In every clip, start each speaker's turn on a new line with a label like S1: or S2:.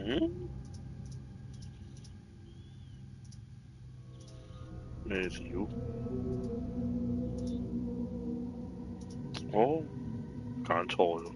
S1: 嗯，咩料？哦，揀錯咗。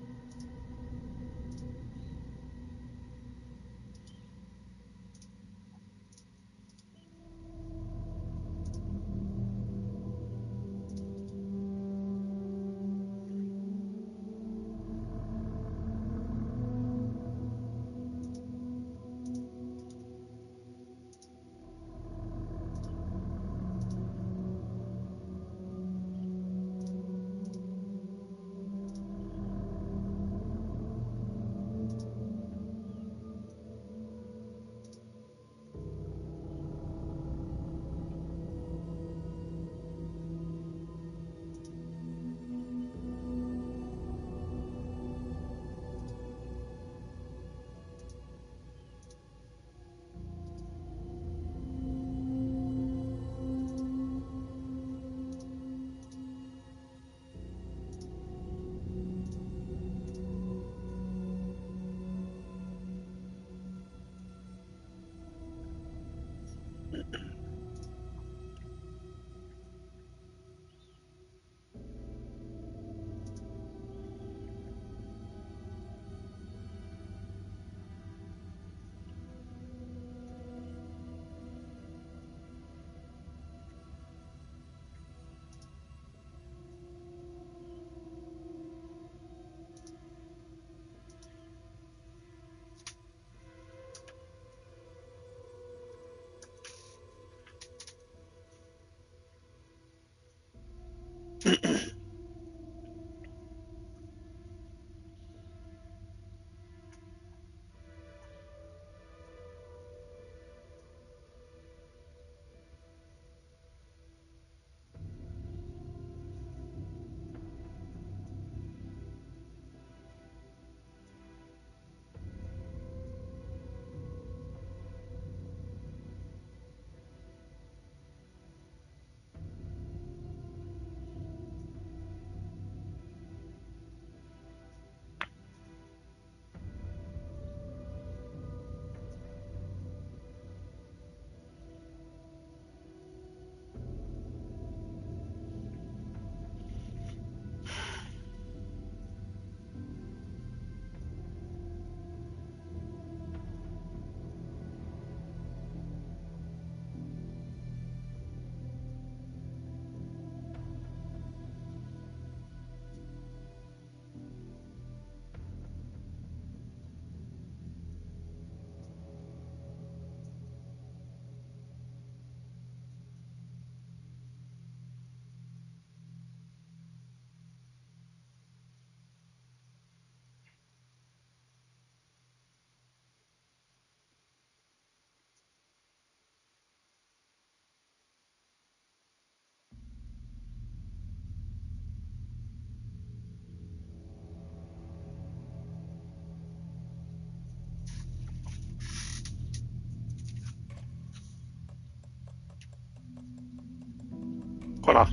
S1: 好啦，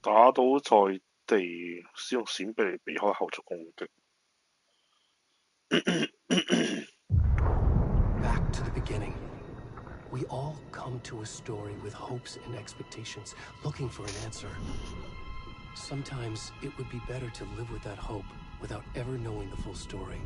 S1: 打倒在地，使用閃避嚟避開後續攻擊。
S2: Back to the beginning. We all come to a story with hopes and expectations, looking for an answer. Sometimes it would be better to live with that hope without ever knowing the full story.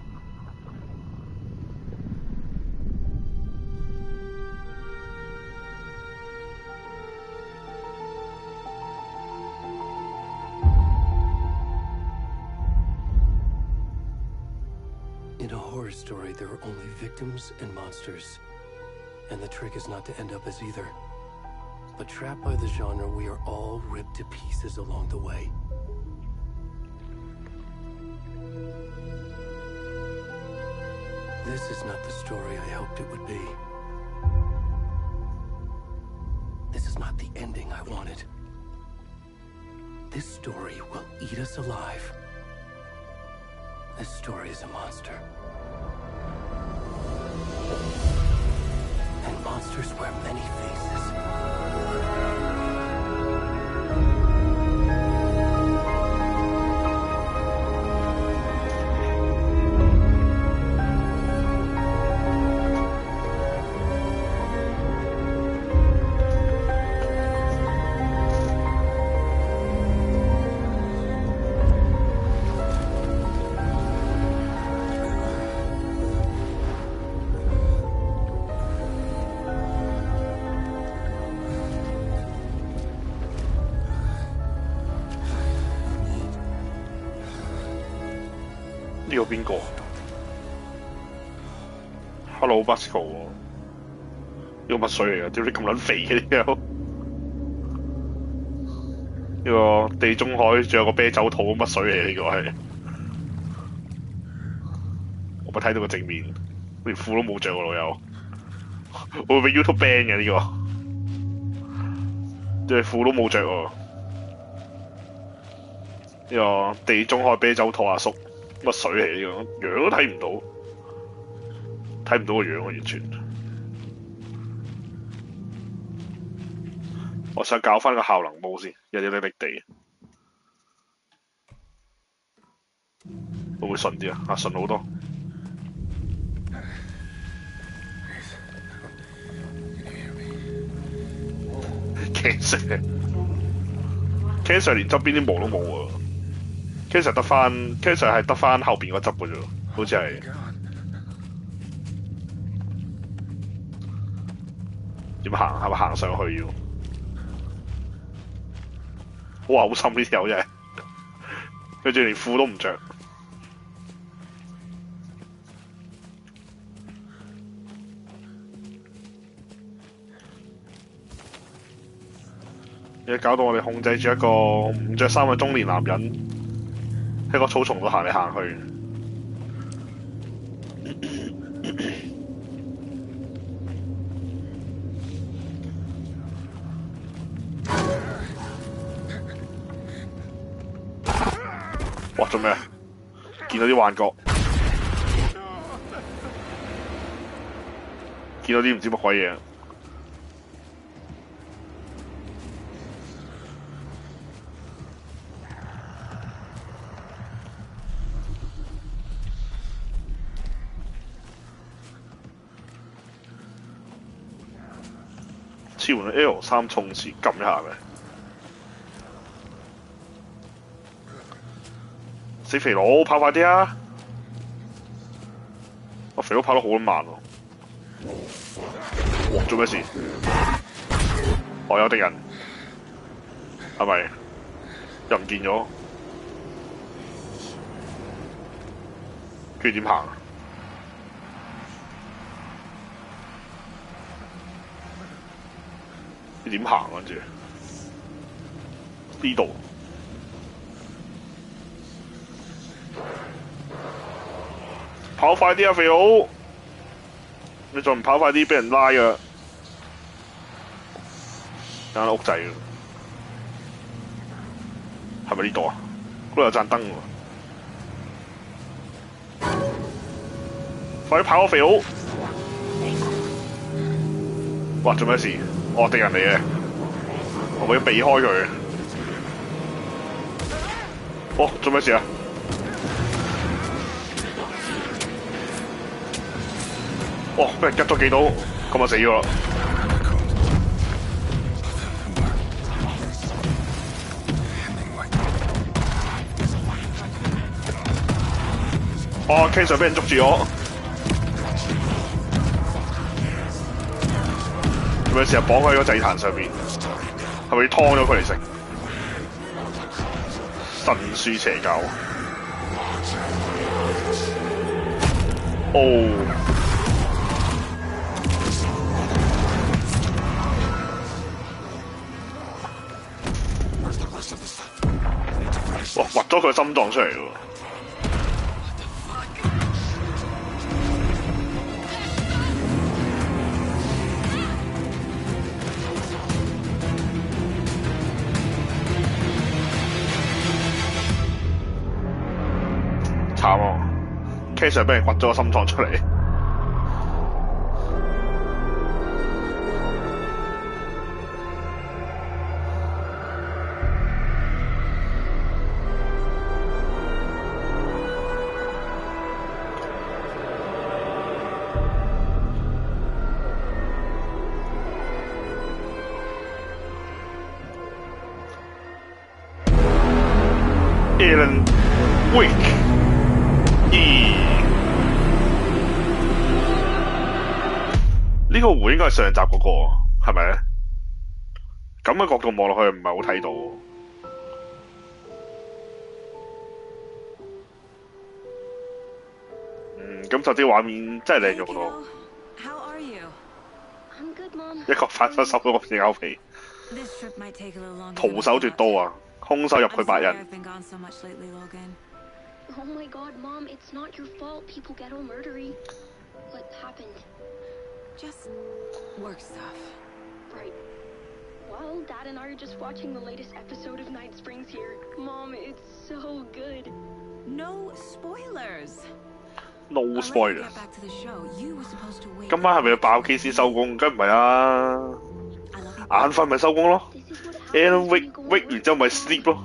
S2: In a horror story, there are only victims and monsters. And the trick is not to end up as either. But trapped by the genre, we are all ripped to pieces along the way. This is not the story I hoped it would be. This is not the ending I wanted. This story will eat us alive. This story is a monster. And monsters wear many faces.
S1: 呢個邊個 ？Hello Basco 喎，呢個乜水嚟㗎？點解咁撚肥嘅呢個？呢個地中海仲有個啤酒肚乜水嚟？呢個係我咪睇到個正面，連褲都冇着喎老友，會唔會俾 YouTube ban 嘅呢個？對褲都冇着喎。呢個地中海啤酒肚阿叔乜水嚟？呢個樣都睇唔到，睇唔到個樣啊！完全。我想搞翻個效能帽先，有啲力力地，會唔會順啲啊？啊，順好多。Cancer 連側邊啲毛都冇啊 ！Cancer 係得翻後邊嗰執嘅啫，好似係。點行？係咪行上去要？哇！好深呢條友真係，跟住連褲都唔着。而家搞到我哋控制住一個唔着衫嘅中年男人喺個草叢度行嚟行去。哇！做咩？見到啲幻覺，見到啲唔知乜鬼嘢。超換 L3衝刺，撳一下咪。死肥佬，跑快啲啊！我肥佬跑得好慢喎。哇！做咩事？我有敵人，係咪？又唔見咗，跟住點行？你點行跟住？呢度。跑快啲啊，肥佬！你再唔跑快啲，俾人拉㗎。間屋仔㗎，係咪呢度啊？嗰度有盞燈喎。快啲跑啊，肥佬！哇！做咩事？我敵人嚟嘅，我會避開佢。哦！做咩事啊？哇！俾人拮咗幾刀，咁就死咗啦！哦 ，K 上俾人捉住咗，做咩事啊？綁喺個祭壇上邊，係咪要劏咗佢嚟食？神書邪教。哦。哇！挖咗佢心臟出嚟喎！慘啊 ！K 上俾人挖咗個心臟出嚟。Alan Wake 呢個湖應該係上集嗰個，係咪咧？咁嘅角度望落去唔係好睇到。今集啲畫面真係靚咗好
S3: Hey,
S1: 多，
S3: kiddo. How are you?
S4: I'm good, Mom.
S1: 一個發出手嗰個隻狗皮，
S3: This trip might take a little longer.
S1: 徒
S3: than I
S1: 手奪
S3: thought.
S1: 刀啊，空手入
S3: I'm
S1: 去白
S3: sorry
S1: 人，
S3: I've been gone so much lately, Logan.
S4: Oh my god, Mom, it's not your fault people get all murdery. What happened?
S3: Just work stuff.
S4: Right. Well, Dad and I are just watching the latest episode of Night Springs here. Mom, it's so good.
S3: No spoilers.
S1: no
S3: I'll let you
S1: spoiler。
S3: get back to the show. You were supposed to wait.
S1: 今晚係咪要爆機先收工？梗唔係啦，
S3: I love you.
S1: 眼瞓咪收工咯。
S4: This is what
S1: Alan
S4: happens when
S1: wake
S4: you go
S1: wake
S4: on
S1: 完之後咪 sleep 咯，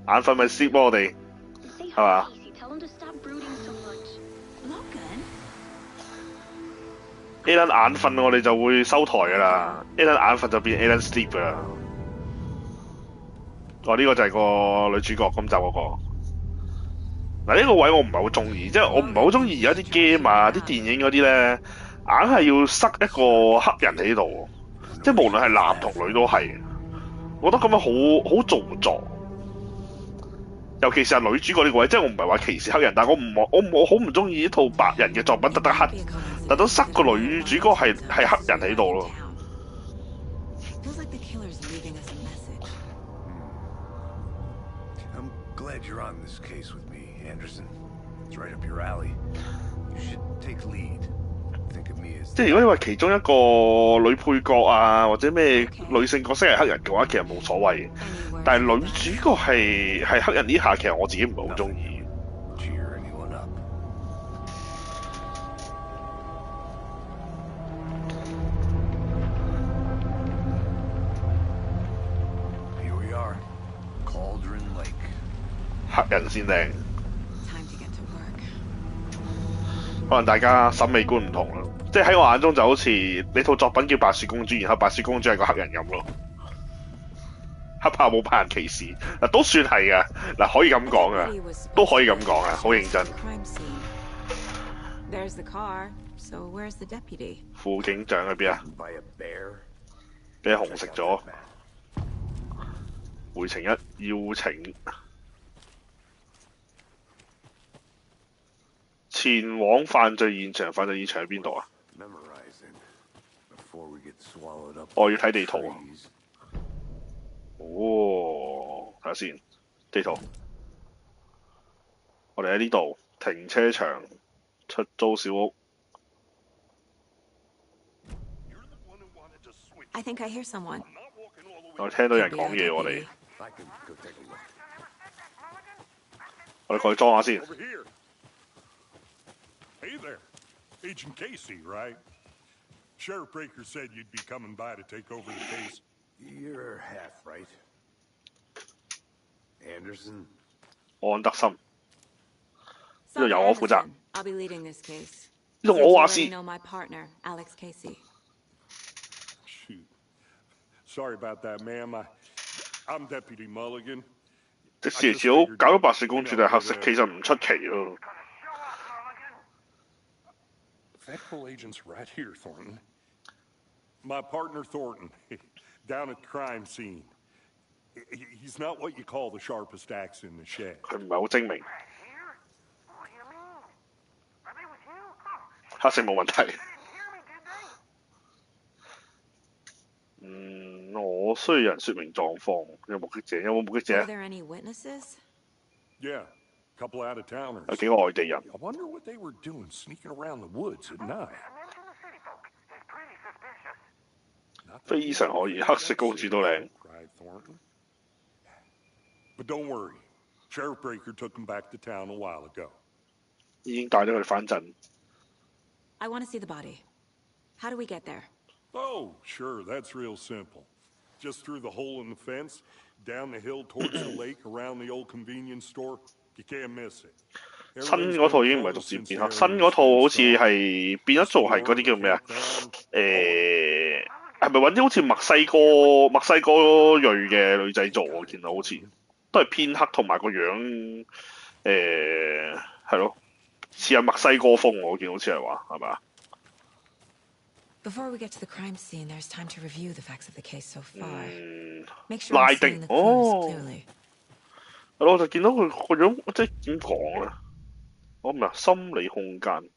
S1: 眼瞓咪 sleep 咯，我哋
S4: And say
S1: How
S4: hi
S1: are?
S4: to Casey. Tell him to stop brooding so much.
S3: Logan?
S1: Alan 眼瞓我哋就會收台噶啦，Alan 眼瞓就變 Alan sleep 噶啦。哦，呢、個就係個女主角今集嗰、個。嗱，呢個位我唔係好中意，即係我唔係好中意而家啲 game 啊、啲電影嗰啲咧，硬係要塞一個黑人喺度，即係無論係男同女都係。我覺得咁樣好做作，尤其是係女主角呢個位，即係我唔係話歧視黑人，但係我好唔中意呢套白人嘅作品特登黑，特登塞個女主角係黑人喺度咯。
S3: Feels like the killer's leaving us a message.
S5: I'm glad you're on this case with me, Anderson. It's right up your alley. You should take lead. Think of me as
S1: 即係如果你話其中一個女配角啊，或者咩女性角色係黑人嘅話，其實冇所謂。
S3: Any word?
S1: 但係女主角係黑人呢下，其實我自己唔係好中意。
S5: cheer anyone up. Here we are, Cauldron Lake.
S1: 黑人先靚，
S3: Time to get to work.
S1: 可能大家審美觀唔同啦。即係喺我眼中就好似呢套作品叫《白雪公主》，然後白雪公主係個黑人咁咯。黑豹冇白人歧視，嗱都算係嘅，嗱可以咁講啊，都可以咁講啊，好認真。
S3: Crime scene. There's the car. So where's the deputy?
S1: 副警長喺邊啊？
S5: By a bear.
S1: 俾紅食
S5: Check out
S1: 咗
S5: that。map.
S1: 回程一邀請，前往犯罪現場。犯罪現場喺邊度啊？
S5: Memorizing before we get swallowed up.
S1: 我要睇地圖啊！
S5: Trees.
S1: 哦，睇下先，地圖。我哋喺呢度停車場出租小屋。
S3: I think I hear someone.
S1: 我聽到人
S3: Could be
S1: 講
S3: our
S1: 嘢，
S3: deputy.
S1: 我哋
S5: I can go take a look.
S1: 我哋過去裝下先。
S6: Over here. Hey there. Agent Casey, right? Sheriff Breaker said you'd be coming by to take over the case.
S5: You're half right. Anderson.
S1: 安德森，呢度
S3: Sergeant
S1: 由我負責。
S3: Anderson, I'll be leading this case.
S1: 呢度
S3: Since
S1: 我
S3: you
S1: 話
S3: already
S1: 事。
S3: know my partner, Alex Casey.
S6: Shoot. Sorry about that, ma'am. I'm Deputy Mulligan.
S1: 即時少搞到白雪公主就係黑色，其實唔出奇咯。
S6: Federal agents right here, Thornton. My partner, Thornton, down at the crime scene. He's not what you call the sharpest axe in the shed.
S1: 佢唔係好精明，黑色冇問題。我需要人説明狀況。有目擊者？有冇目擊
S3: Were
S1: 者？
S3: there any witnesses?
S6: Yeah, couple out of towners.
S1: 有幾個外地人？
S6: I wonder what they were doing sneaking around the woods at night.
S1: 非常可疑，黑色公主都靚。
S6: Cried Thornton. But don't worry. Sheriff Breaker took them back to town a while ago.
S1: 已經帶咗佢哋返陣。
S3: I want to see the body. How do we get there?
S6: Oh, sure, that's real simple. Just through the hole in the fence, down the hill towards the lake, around the old convenience store. You can't miss it.
S1: 新嗰套已經唔係逐漸變黑，新嗰套好似係變咗做係嗰啲叫咩啊？係咪揾啲好似墨西哥裔嘅女仔做？我見到好似都係偏黑，同埋個樣係咯，似係墨西哥風。我見好似係話係咪啊？
S3: Before we get to the crime scene, there's time to review the facts of the case so far.
S1: 嗯，
S3: Make sure I'm seeing the clues clearly.
S1: 係咯，我就見到佢個樣，即係點講啊？我唔係心理空間，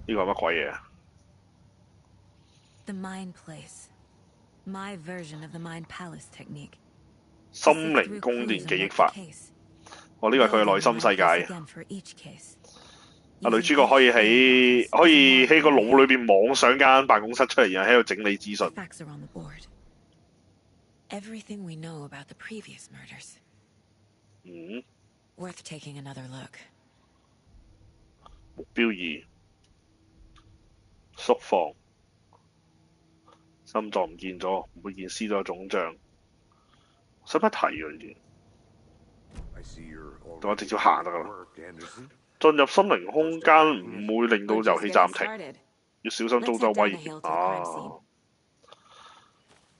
S1: 呢個係乜鬼嘢啊？
S3: The Mind Place. My version of the Mind Palace technique.
S1: 心靈宮殿記憶法。我呢個係佢嘅內心世界。女主角可以喺個腦裏邊妄想間辦公室出嚟，然後喺度整理資訊。
S3: Everything we know about the previous murders. Worth taking another look.
S1: 目標2，縮放。心臟唔見咗，每件屍都有腫脹。使唔使睇㗎呢啲？等我直接行得㗎啦。進入心靈空間唔會令到遊戲暫停，要小心遭受威脅。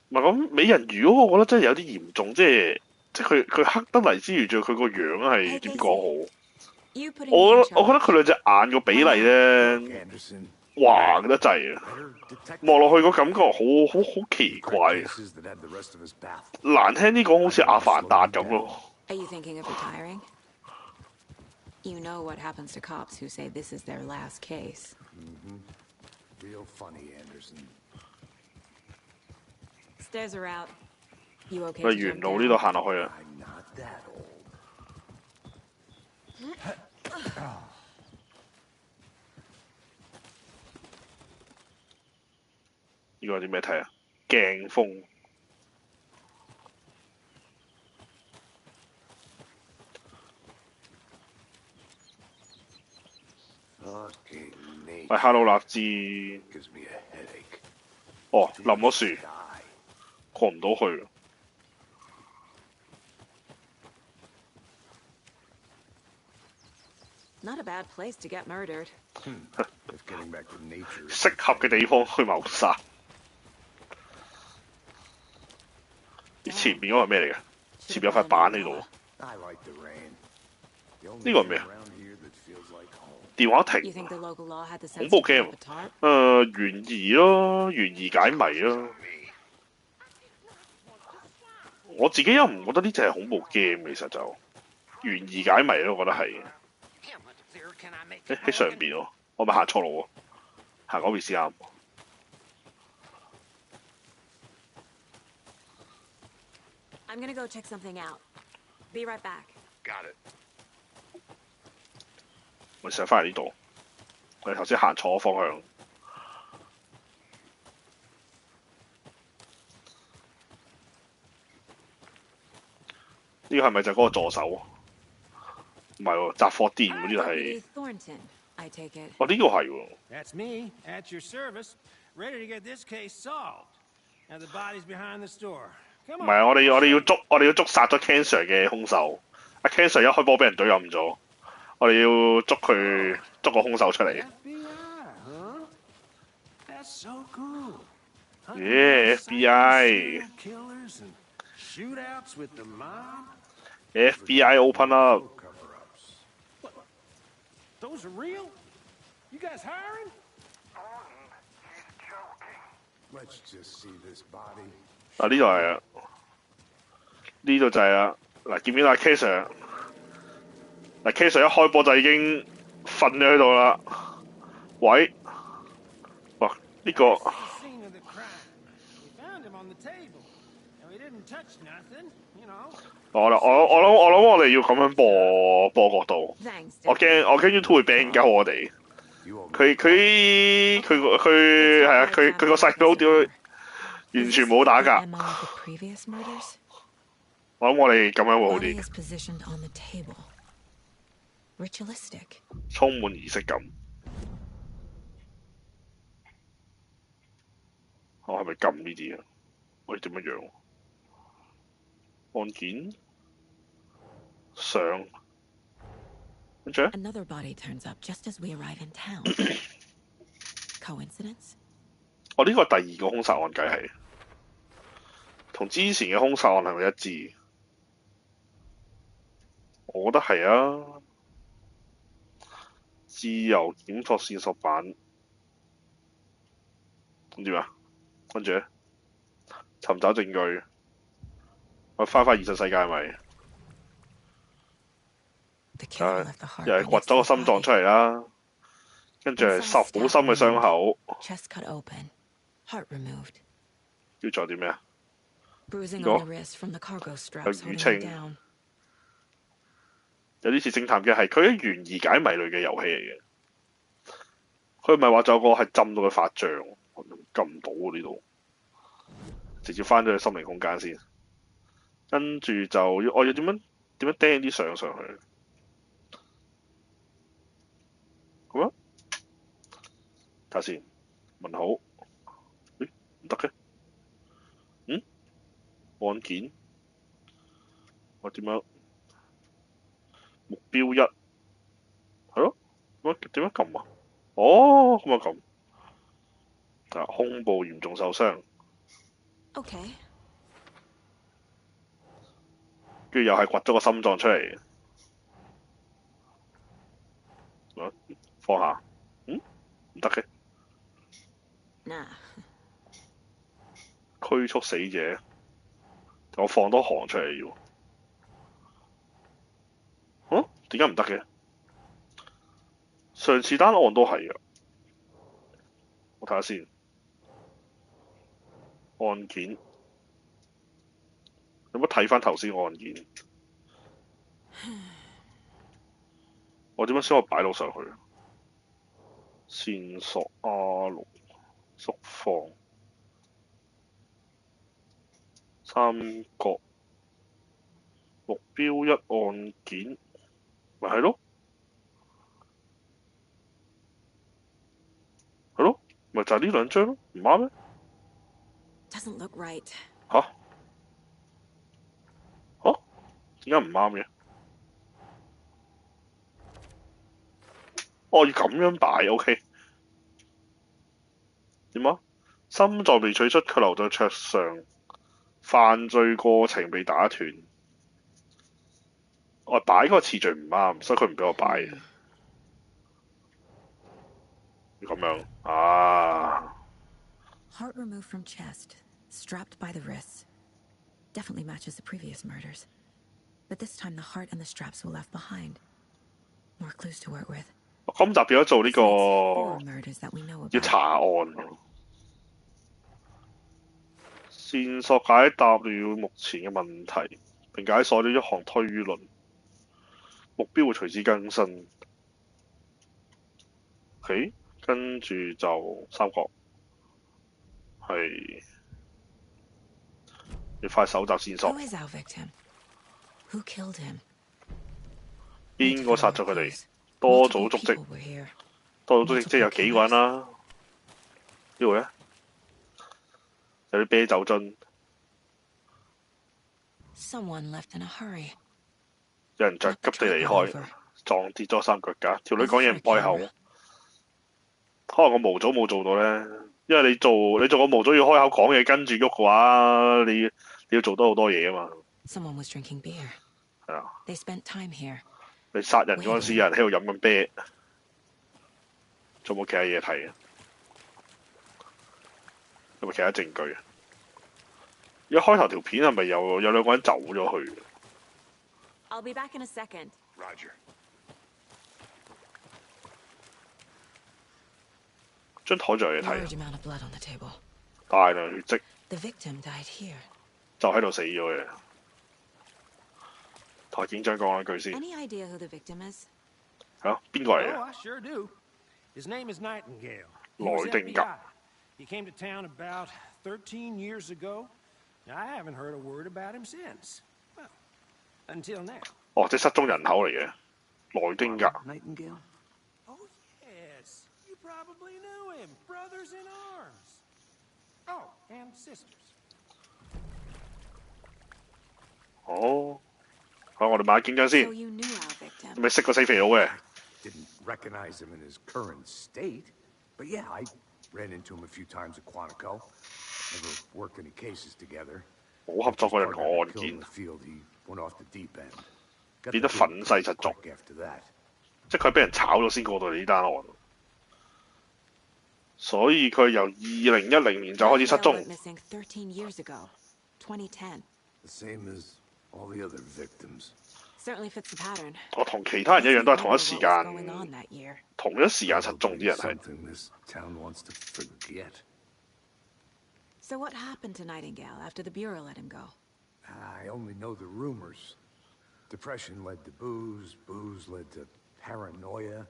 S1: 唔係咁，美人魚嗰個我覺得真係有啲嚴重，即係佢黑得嚟之餘，仲佢個樣係點講好？我覺得佢兩隻眼個比例咧，橫得滯啊！望落去個感覺好奇怪，難聽啲講好似阿凡達咁咯。
S3: You know what happens to cops who say this is their last case.
S5: Real funny, Anderson.
S3: Stairs are out. You okay?
S1: 喺原路呢度行落去啊！
S5: I'm not that old.
S1: 呢個有啲咩睇啊？鏡風。喂，Hello 立志。哦，冧咗樹，過唔到去。
S3: Not a bad place to get murdered.
S1: 適合嘅地方去謀殺。前面嗰個係咩嚟嘅？前面有塊板喺度。呢個係咩啊？電話亭。恐怖 game。懸疑咯，懸疑解謎咯。我自己又唔覺得呢隻係恐怖 game，其實就懸疑解謎咯，我覺得係。喺上邊喎，我咪行錯路喎，行嗰邊先啱。
S3: I'm gonna go check something out. Be right back.
S5: Got it.
S1: 我上翻嚟呢度，我哋頭先行錯方向。呢個係咪就係嗰個助手？唔係喎，雜貨店嗰啲係。哦，呢個係喎。
S7: That's me at your service, ready to get this case solved. Now the body's behind the store.
S1: 唔係啊！我哋要捉殺咗 Cancer 嘅兇手。阿 Cancer 一開波俾人懟冧咗，我哋要捉個兇手出嚟。Yeah, FBI. FBI open up.
S7: Those are real? You guys hiring?
S5: Let's just see this body.
S1: 嗱呢度係啊，呢度就係啊。嗱見唔見到阿 Cancer？ 嗱 Cancer 一開波就已經瞓咗喺度啦。喂，哇呢個。我諗我哋要咁樣播角度，我驚 YouTube 會 ban 鳩我哋。佢係啊，佢個細佬屌完全冇打格。我諗我哋咁樣會好啲，充滿儀式感。我係咪撳呢啲啊？喂，點樣樣？案件上，跟住
S3: Another body turns up just as we arrive in town. Coincidence?
S1: 我呢個第二個兇殺案計係，同之前嘅兇殺案係咪一致？我覺得係啊。自由檢索線索板，咁點啊？跟住咧，尋找證據。我翻現實世界係咪？又係掘咗個心臟出嚟啦，跟住係好深嘅傷口，
S3: Chest cut open, heart removed.
S1: 要做啲咩啊？
S3: Bruising
S1: Go.
S3: on the wrist from the cargo straps
S1: Like
S3: holding
S1: Yu-Ching.
S3: him down.
S1: 有啲似偵探嘅係佢啲懸疑解謎類嘅遊戲嚟嘅。佢唔係話仲有個係浸到佢發脹，撳唔到喎呢度，直接翻咗去心靈空間先。跟住就要我要點樣釘啲相上去？咁啊，睇下先。問好，咦唔得嘅？案件我點樣？目標一係咯，點樣撳啊？哦，咁啊撳。啊，胸部嚴重受傷，
S3: Okay.
S1: 跟住又係掘咗個心臟出嚟。啊放下，唔得嘅，
S3: Nah.
S1: 驅促死者，我放多行出嚟要。點解唔得嘅？上次單案都係嘅，我睇下先。案件有冇睇翻頭先案件？我點樣先可以擺到上去？線索R6縮放三角目標一案件，咪係咯？係咯，咪就係呢兩張咯，唔啱咩？
S3: Doesn't look right.
S1: 點解唔啱嘅？哦，要咁樣擺 ，OK。點啊？心臟被取出，卻留在桌上，犯罪過程被打斷。我擺嗰個次序唔啱，所以佢唔俾我擺嘅。要咁樣啊？
S3: Heart removed from chest, strapped by the wrists. Definitely matches the previous murders. But this time the heart and the straps were left behind. More clues to work with.
S1: 今集變咗做呢
S3: This makes 4
S1: 個
S3: murders that we know
S1: 要
S3: about.
S1: 查案，線索解答了目前嘅問題，並解鎖了一項推論。目標會隨之更新。OK，跟住就三角係要快搜集線索，
S3: Who is our victim? Who killed him?
S1: 邊個殺咗佢哋？多組足跡，
S3: People were here.
S1: 多組足跡即係有幾個人啦。呢度咧有啲啤酒樽，
S3: Someone left in a hurry.
S1: 有人着急地離開，撞跌咗三腳架。條女講嘢唔開口，可能個模組冇做到咧。因為你做個模組要開口講嘢跟住喐嘅話，你要做多好多嘢啊嘛。
S3: Someone was drinking beer.
S1: 係啊，
S3: They spent time here.
S1: 你殺人嗰陣時，有人喺度飲緊啤，仲有冇其他嘢睇啊？有冇其他證據啊？一開頭條片係咪有兩個人走咗去？
S3: I'll be back in a second.
S5: Roger.
S1: 張台仲有嘢
S3: Large
S1: 睇，
S3: amount of blood on the table.
S1: 大量血跡
S3: The victim died here.
S1: 就喺度死咗嘅。台警長講一句先，
S3: Any idea who the victim is?
S1: 係邊個嚟
S7: Oh,
S1: 嘅？
S7: I sure do. His name is Nightingale. He was
S1: 萊定格
S7: FBI. He came to town about 13 years ago. Now, I haven't heard a word about him since. Well, until now.
S1: 哦，即係失蹤人口嚟嘅，萊丁格。
S5: Nightingale?
S7: Oh, yes. You probably knew him. Brothers in arms. Oh, and sisters.
S1: 哦，好，我哋買警長
S3: So
S1: 先，
S3: you knew our victim.
S1: 咪識個死肥佬嘅。
S5: Didn't recognize him in his current state, but yeah, I ran into him a few times at Quantico. Never worked any cases together.
S1: 冇合作過任
S5: Partner
S1: 何
S5: got
S1: 案
S5: killed in
S1: 件
S5: the，field, he went off the deep end. Got
S1: 變得
S5: the
S1: 憤世嫉俗，
S5: quick after that.
S1: 即係佢俾人炒咗先過到嚟呢單案。所以佢由2010年就開始失
S3: Nightingale went
S1: 蹤。
S3: missing 13 years ago. 2010.
S5: The same as all the other victims.
S3: Certainly fits the pattern.
S1: 我同其他人一樣，都係同一時
S3: What was going
S1: 間
S3: on that year?
S1: 同一時間失蹤啲人係。
S5: Something this town wants to forget.
S3: So what happened to Nightingale after the Bureau let him go?
S5: I only know the rumors. Depression led to booze, booze led to paranoia.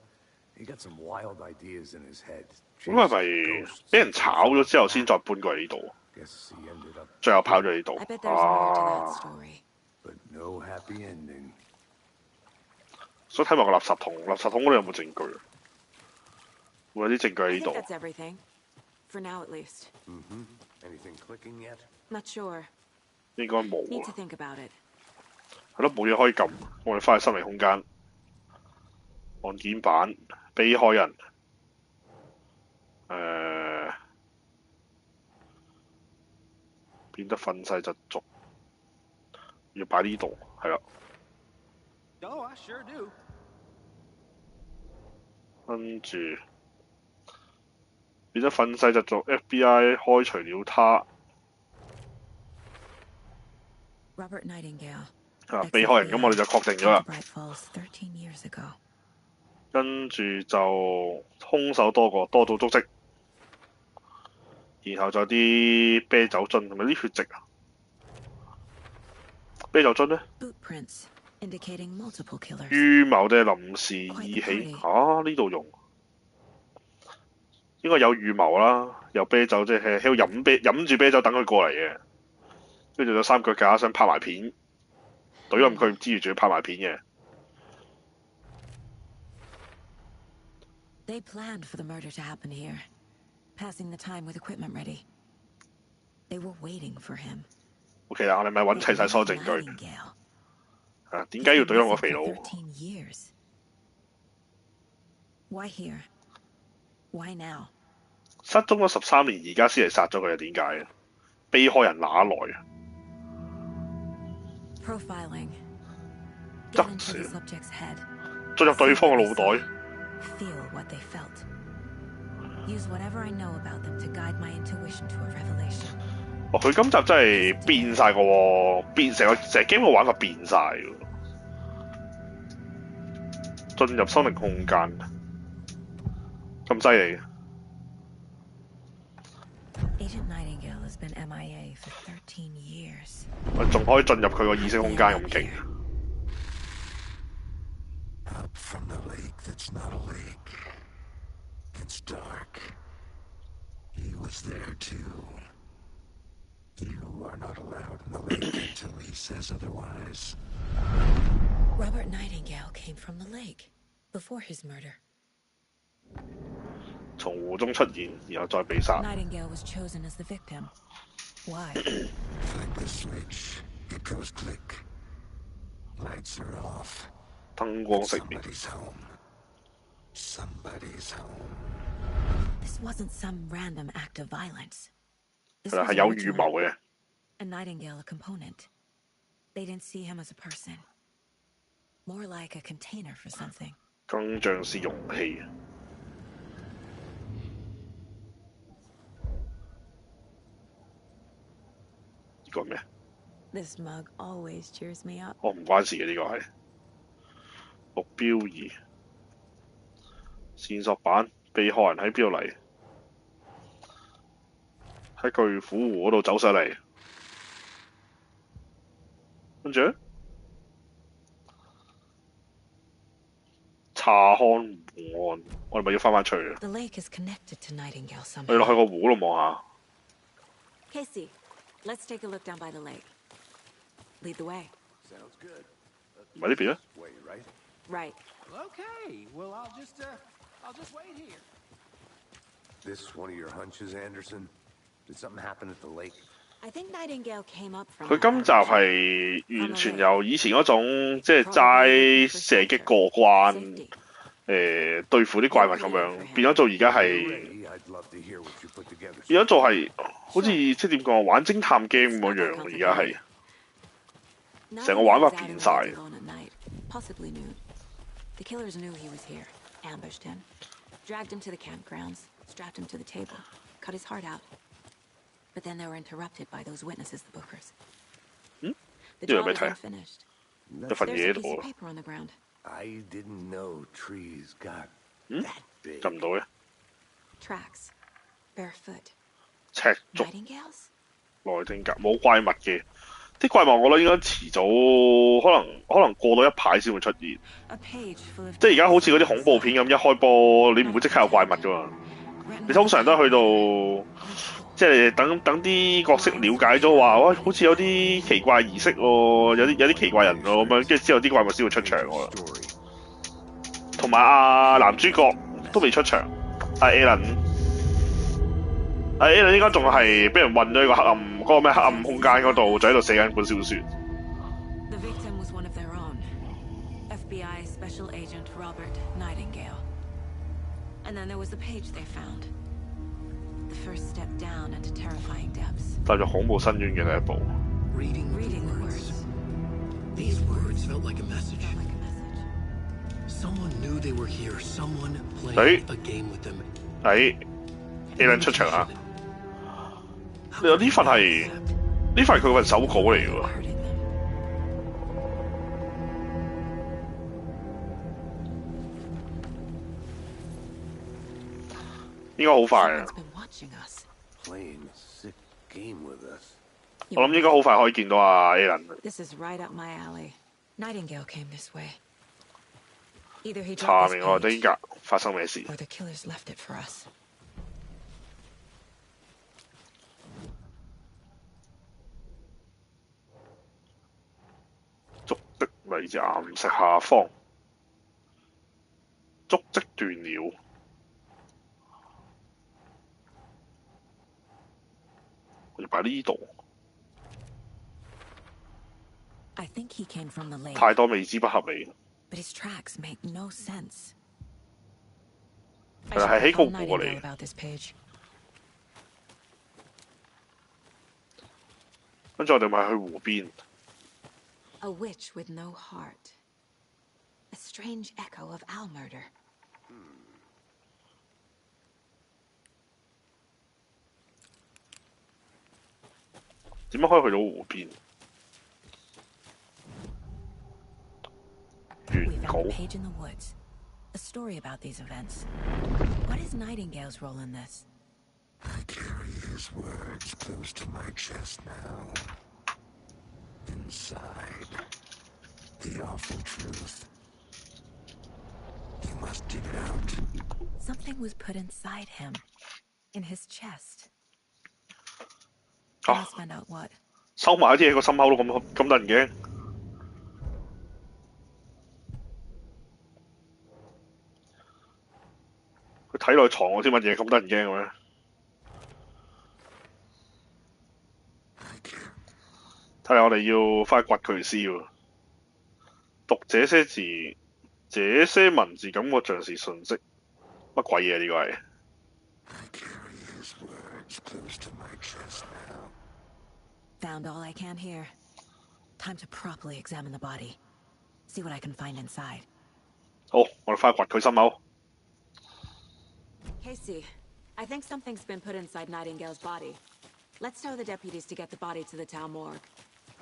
S5: He got some wild ideas in his head.
S1: 咁係咪俾人炒咗之後先再搬過嚟呢度？
S5: Guess he ended up,
S1: 最後跑咗呢度。
S3: I bet there's more to that
S1: 啊！
S3: story.
S5: but no happy ending.
S1: 所以睇埋個垃圾桶，垃圾桶嗰度有冇證據？會有啲證據喺
S3: I
S1: 呢
S3: think
S1: 度。
S3: that's everything. For now, at least.
S5: Anything clicking yet?
S3: Not sure.
S1: 應該冇
S3: Need to
S1: 啊。
S3: think about it.
S1: 係咯，冇嘢可以撳。我哋翻去心靈空間，案件版，被害人。變得憤世嫉俗，要擺呢度，係啦。
S7: Oh, I sure do.
S1: 跟住變得憤世嫉俗 ，FBI 開除了他。
S3: Robert Nightingale.
S1: 啊，被害人咁我哋就確定咗啦。
S3: Bright Falls 13 years ago.
S1: 跟住就兇手多到足跡，然後就有啲啤酒樽，係咪啲血跡啊？啤酒樽咧，
S3: Boot prints indicating multiple killers.
S1: 預謀定係臨時意起？呢度用應該有預謀啦，有啤酒即係喺度飲住啤酒等佢過嚟嘅，跟住有三腳架想拍埋片，懟冧佢之餘仲要拍埋片嘅。
S3: They planned for the murder to happen here, passing the time with equipment ready. They were waiting for him.
S1: OK 啦，我哋咪揾齊晒所有證據。
S3: Nightingale.
S1: 啊，點解要懟冧個肥佬？
S3: 13 years. Why here? Why now?
S1: 失蹤咗13年，而家先嚟殺咗佢係點解？被害人哪來？
S3: Profiling.
S1: Chắc
S3: Get into the
S1: xỉu.
S3: subject's head.
S1: 進入對方嘅腦袋。
S3: Feel what they felt. Use whatever I know about them to guide my intuition to a revelation.
S1: 哦，佢今集真係變晒個喎，變成個 game 嘅玩法變晒喎。進入心靈空間，咁犀利。
S3: Agent Nightingale has been MIA for 13 years.
S1: 我仲可以進入佢個意識空間咁勁。
S8: Up from the lake that's not a lake. It's dark. He was there too. You are not allowed in the lake until he says otherwise.
S3: Robert Nightingale came from the lake before his murder.
S1: 從湖中出現，然後再被殺。
S3: Nightingale was chosen as the victim. Why?
S8: Flick the switch. It goes click. Lights are off.
S1: 燈光熄滅。
S8: Somebody's home. Somebody's home.
S3: This wasn't some random act of violence. This
S1: 係啦，
S3: was
S1: 係有
S3: a
S1: 預
S3: ritual.
S1: 謀嘅。
S3: And Nightingale a component. They didn't see him as a person. More like a container for something.
S1: 更像是容器。呢個係咩？
S3: This mug always cheers me up.
S1: 哦，唔關事嘅呢個係目標儀線索板，被害人喺邊度嚟？喺巨虎湖嗰度走上嚟，跟住咧查看湖岸，我哋咪要翻返出去啊！
S3: The lake is connected to Nightingale
S1: 我哋落
S3: somehow.
S1: 去個湖嗰度望下。
S3: Casey, let's take a look down by the lake. Lead the way.
S5: Sounds good.
S1: 唔係呢邊咧？
S5: Wait, right?
S3: Right.
S7: Okay, well, I'll just wait here.
S5: This one of your hunches, Anderson? Did something happen at the lake?
S3: I think Nightingale came up from
S1: 佢今集係完全由以前嗰種即係齋射擊過關，
S3: safety.
S1: 對付啲怪物咁樣，變咗做而家係
S5: Hey, I'd love to hear what you put together.
S1: 變咗做係好似即係點講玩偵探 game 咁樣，而家係。 成個玩法變晒。
S3: Nightingale was out alone at night, possibly nude. The killers knew he was here, ambushed him, dragged him to the campgrounds, strapped him to the table, cut his heart out. But then they were interrupted by those witnesses, the Bookers. The
S1: Yeah,
S3: job
S1: but
S3: is
S1: I-
S3: unfinished.
S1: 一份
S3: There's
S1: 嘢
S3: a
S1: 喺
S3: piece
S1: 度
S3: of
S1: 啊。
S3: paper on the ground.
S5: I didn't know trees got
S1: 嗯，
S5: that big.
S1: 撳唔到嘅，
S3: Tracks. Barefoot.
S1: 赤足
S3: Nightingales?
S1: 內丁格冇怪物嘅，啲怪物我覺得應該遲早可能過到一排先會出現。
S3: A page full of
S1: 即係而家好似嗰啲恐怖片咁，一開波你唔會即刻有怪物噶嘛。你通常都係去到即係等啲角色了解咗話，喂，好似有啲奇怪儀式喎，有啲奇怪人喎咁樣，跟住之後啲怪物先會出場喎。
S5: Story.
S1: 同埋男主角都未出場，Alan 應該仲係俾人韞咗喺個黑暗嗰個咩黑暗空間嗰度，就喺度寫緊本小説。
S3: The victim was one of their own. FBI Special Agent Robert Nightingale. And then there was the page they found. The first step down into terrifying depths.
S1: 踏入恐怖深淵嘅第一步。
S2: Reading
S3: the
S2: the
S3: words.
S2: words. These words felt like a message.
S3: Felt like a message.
S2: Someone knew they were here. Someone
S1: Hey.
S2: played a game with them.
S1: Alan 出場啊！呢份係佢份手稿嚟嘅喎。
S3: Hurting them.
S1: 應該好快啊！
S3: Someone's been watching us.
S5: Playing a sick game with us.
S3: You
S1: 我諗應該好快可以見到Alan。
S3: This is right up my alley. Nightingale came this way. Either he
S1: 查
S3: dropped
S1: 明
S3: this
S1: 內丁
S3: page,
S1: 格發生咩事？
S3: or the killers left it for us.
S1: 足跡嚟自岩石下方，足跡斷了。我要擺呢度，
S3: I think he came from the lake,
S1: 太多未知不合理。
S3: but his tracks make no sense.
S1: 係喺嗰個過嚟。
S3: about this page.
S1: 跟住我哋咪去湖邊。
S3: A witch with no heart. A strange echo of owl murder.
S1: 點樣可以去到湖邊？
S3: We
S1: 原
S3: found
S1: 稿
S3: a page in the woods. A story about these events. What is Nightingale's role in this?
S8: I carry his words close to my chest now. Inside, the awful truth. You must dig it out.
S3: Something was put inside him. In his chest. I
S1: 啊
S3: must！find out what.
S1: 收埋啲喺個心口都咁得人驚。佢睇落床嗰啲乜嘢咁得人驚嘅咩？ 睇嚟我哋要翻去掘佢屍喎。讀這些字，這些文字感覺像是訊息，乜鬼嘢呢個係？
S8: I carry his words close to my chest now.
S3: Found all I can here. Time to properly examine the body. See what I can find inside.
S1: 好，我哋翻去掘佢心口。
S3: Casey, I think something's been put inside Nightingale's body. Let's tell the deputies to get the body to the town morgue.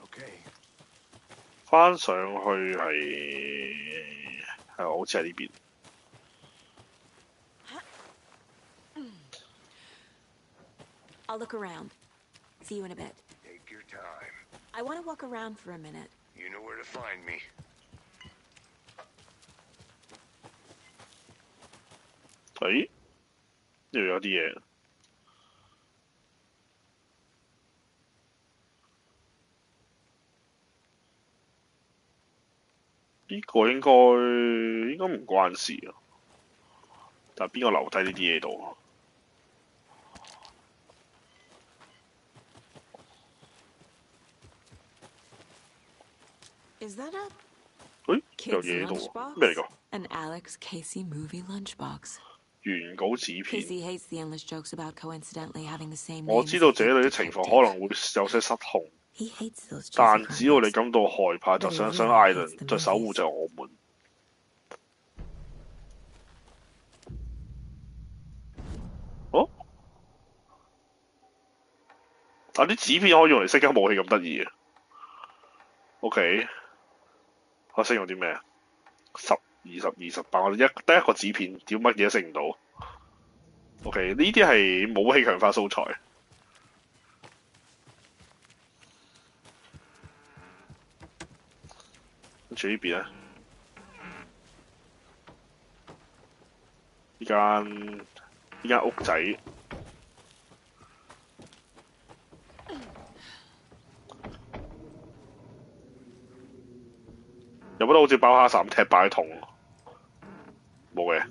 S5: Okay.
S1: 翻上去係好似係呢邊。
S3: I'll look around. See you in a bit.
S5: Take your time.
S3: I want to walk around for a minute.
S5: You know where to find me.
S1: 誒，呢度有啲嘢。呢個應該唔關事啊，但係邊個留低呢啲嘢度啊？
S3: Is that a
S1: 誒，有
S3: kid's
S1: 嘢喺度
S3: lunchbox?
S1: 喎，咩嚟㗎？
S3: An Alex Casey movie lunchbox.
S1: 原稿紙片。
S3: Casey hates the endless jokes about coincidentally having the same
S1: 我
S3: names
S1: 知道
S3: as
S1: 這
S3: the
S1: 裏的情況
S3: detective.
S1: 可能會有些失控，
S3: He hates those juicy
S1: 但只要你
S3: convicts.
S1: 感到害怕，就想想艾倫在守護着我們。哦，但啲紙片可以用嚟熄緊武器咁得意嘅。OK，我識用啲咩啊？10、20、28，我哋得一個紙片，屌乜嘢都食唔到。OK，呢啲係武器強化素材。跟住呢邊咧，呢間屋仔，有冇得好似包蝦散踢爆啲桶？冇嘅。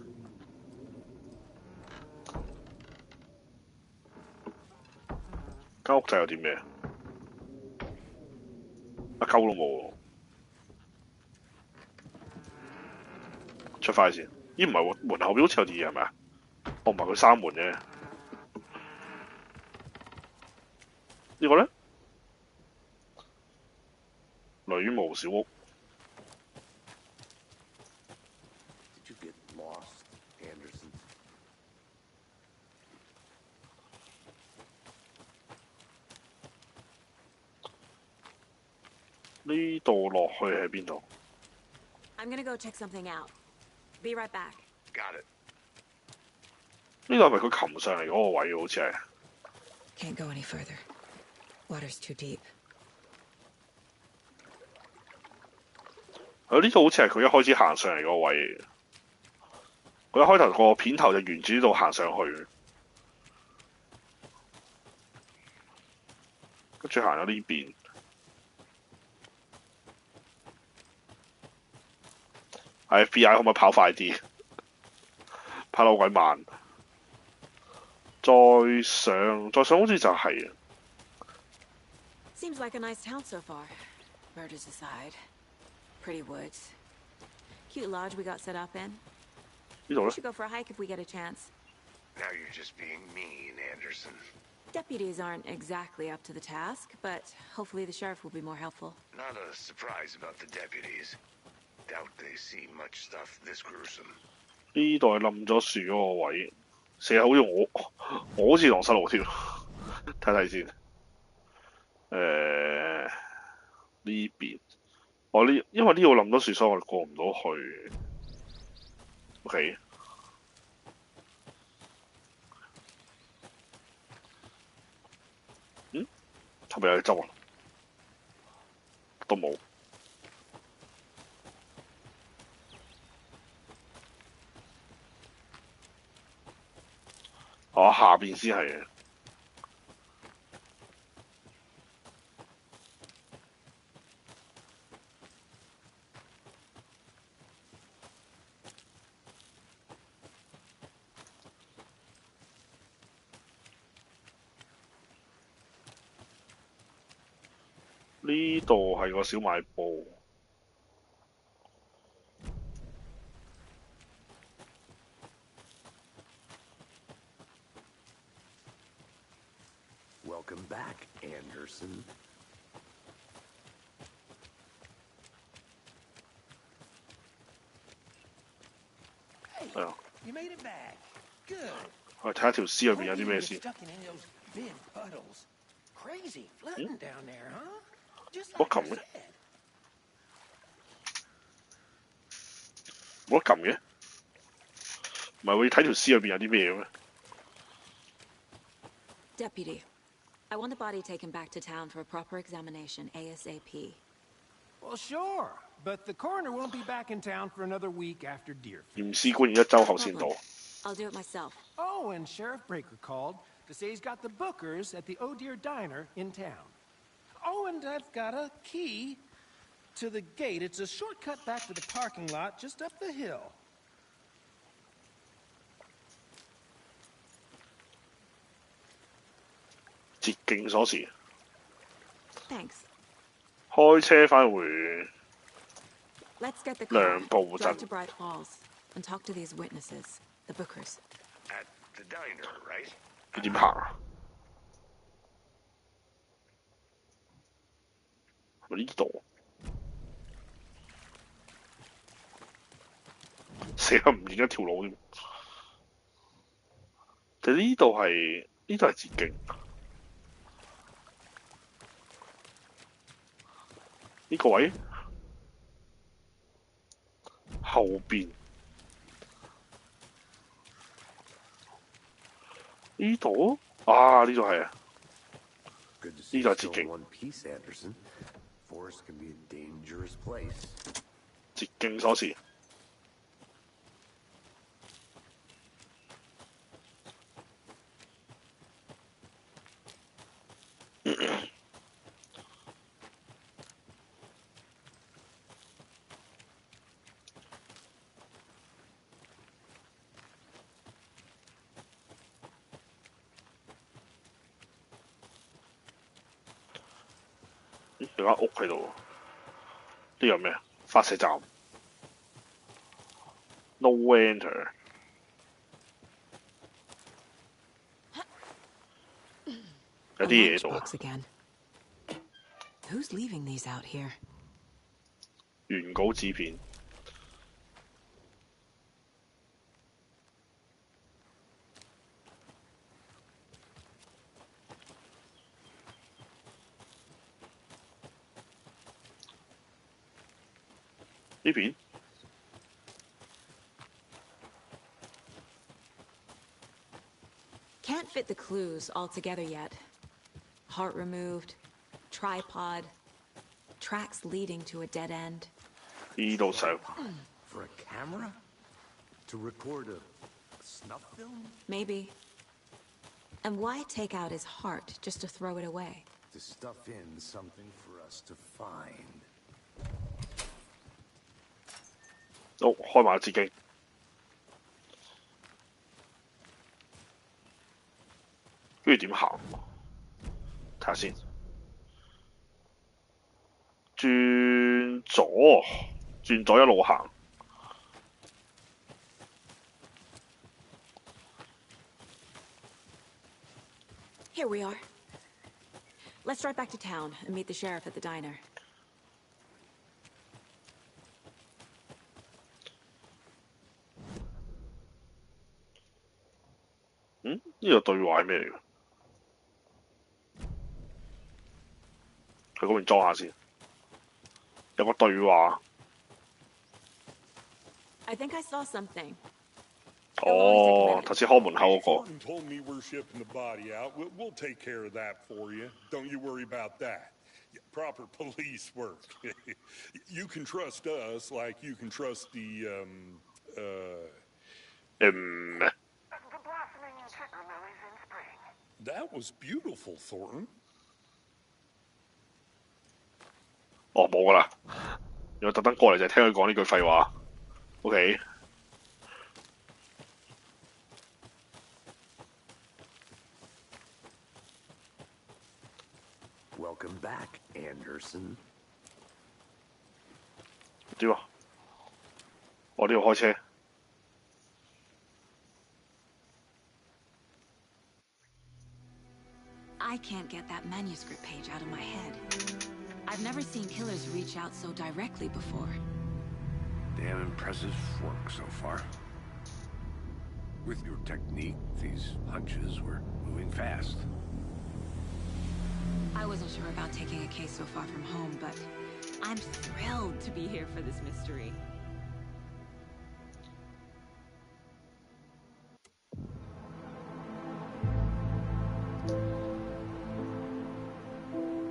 S1: 間屋仔有啲咩？一鳩都冇喎。出翻去先。咦唔係喎，門後邊好似有啲嘢係咪啊？我唔係佢閂門啫。呢個咧，女巫小屋。
S5: Did you get lost, Anderson?
S1: 呢度落去喺邊度？
S3: I'm gonna go check something out. Be right back.
S5: Got it.
S1: 呢度係咪佢擒上嚟嗰個位？好似係。
S3: Can't go any further. Water's too deep.
S1: 呢度好似係佢一開始行上嚟嗰個位。佢一開頭個片頭就沿住呢度行上去，跟住行咗呢邊。FBI 可唔可以跑快啲？跑得好鬼慢。再上好似就係。
S3: Seems like a nice town so far. Murders aside. Pretty woods. Cute lodge we got set up in.
S1: 呢度
S3: We
S1: 咧
S3: should go for a hike if we get a chance.
S8: Now you're just being mean, Anderson.
S3: Deputies aren't exactly up to the task, but hopefully the sheriff will be more helpful.
S8: Not a surprise about the deputies. Doubt they see much stuff this gruesome.
S1: 呢度係冧咗樹嗰個位，成日好似我好似蕩失路添，睇睇先。呢邊，因為呢度冧咗樹，所以我哋過唔到去。OK，係咪有隻針啊？都冇。下邊先係嘅。呢度係個小賣部。
S5: Welcome back, Anderson.
S7: Hey, you made it back. Good.
S1: 我哋睇下條屍入邊有
S7: Hope
S1: 啲
S7: you
S1: 咩
S7: didn't
S1: 先
S7: get。stuck in any of those big puddles. Crazy flooding down there, huh? Just
S1: What
S7: like you
S1: come?
S7: said.
S1: 冇得撳嘅，唔係會睇條屍入邊有啲咩嘅咩？
S3: Deputy, I want the body taken back to town for a proper examination ASAP.
S7: Well, sure, but the coroner won't be back in town for another week after Deerfield.
S1: 驗屍官員一週後先到。
S3: I'll do it myself.
S7: Oh, and Sheriff Breaker called to say he's got the Bookers at the Oh Dear Diner in town. Oh, and I've got a key to the gate. It's a shortcut back to the parking lot just up the hill.
S1: 捷徑鎖匙，
S3: Thanks.
S1: 開車返回
S3: Let's get the
S1: 梁
S3: car,
S1: 步
S3: drive
S1: 鎮
S3: to。Bright Falls, and talk to these witnesses, the Bookers.
S8: At the diner, right?
S1: 你點行啊？係咪呢度？死啦！唔認一條路添。就呢度係捷徑。呢個位後邊呢度啊，呢度係啊，
S5: Good to see
S1: These
S5: you
S1: are
S5: still
S1: ticking.
S5: in one piece, Anderson. Forest can be a dangerous place.
S1: 捷徑鎖匙。有間屋喺度，呢個咩啊？發射站 ，No enter。有
S3: A
S1: 啲嘢喺
S3: lunchbox
S1: 度，
S3: again. Who's leaving these out here?
S1: 原稿紙片。呢邊
S3: Can't fit the clues all together yet. Heart removed, tripod, tracks leading to a dead end.
S1: 呢度上
S5: For a camera? To record a snuff film?
S3: Maybe. And why take out his heart just to throw it away?
S5: To stuff in something for us to find.
S1: 好開埋自己。跟住點行？睇下先。轉左，轉左一路行。
S3: Here we are. Let's drive back to town and meet the sheriff at the diner.
S1: 呢個對話係咩嚟㗎？去嗰邊裝下先。有個對話。
S3: I think I saw something.
S1: 哦，頭先開門口嗰個。
S6: Thornton told me we're shipping the body out. We'll take care of that for you. Don't you worry about that. Proper police work. You can trust us like you can trust the That was beautiful, Thornton.
S1: 哦，冇㗎啦。原來特登過嚟就係聽佢講呢句廢話。OK。
S5: Welcome back, Anderson.
S1: 點啊？我呢度開車。
S3: I can't get that manuscript page out of my head. I've never seen killers reach out so directly before.
S5: Damn impressive work so far. With your technique, these hunches were moving fast.
S3: I wasn't sure about taking a case so far from home, but I'm thrilled to be here for this mystery.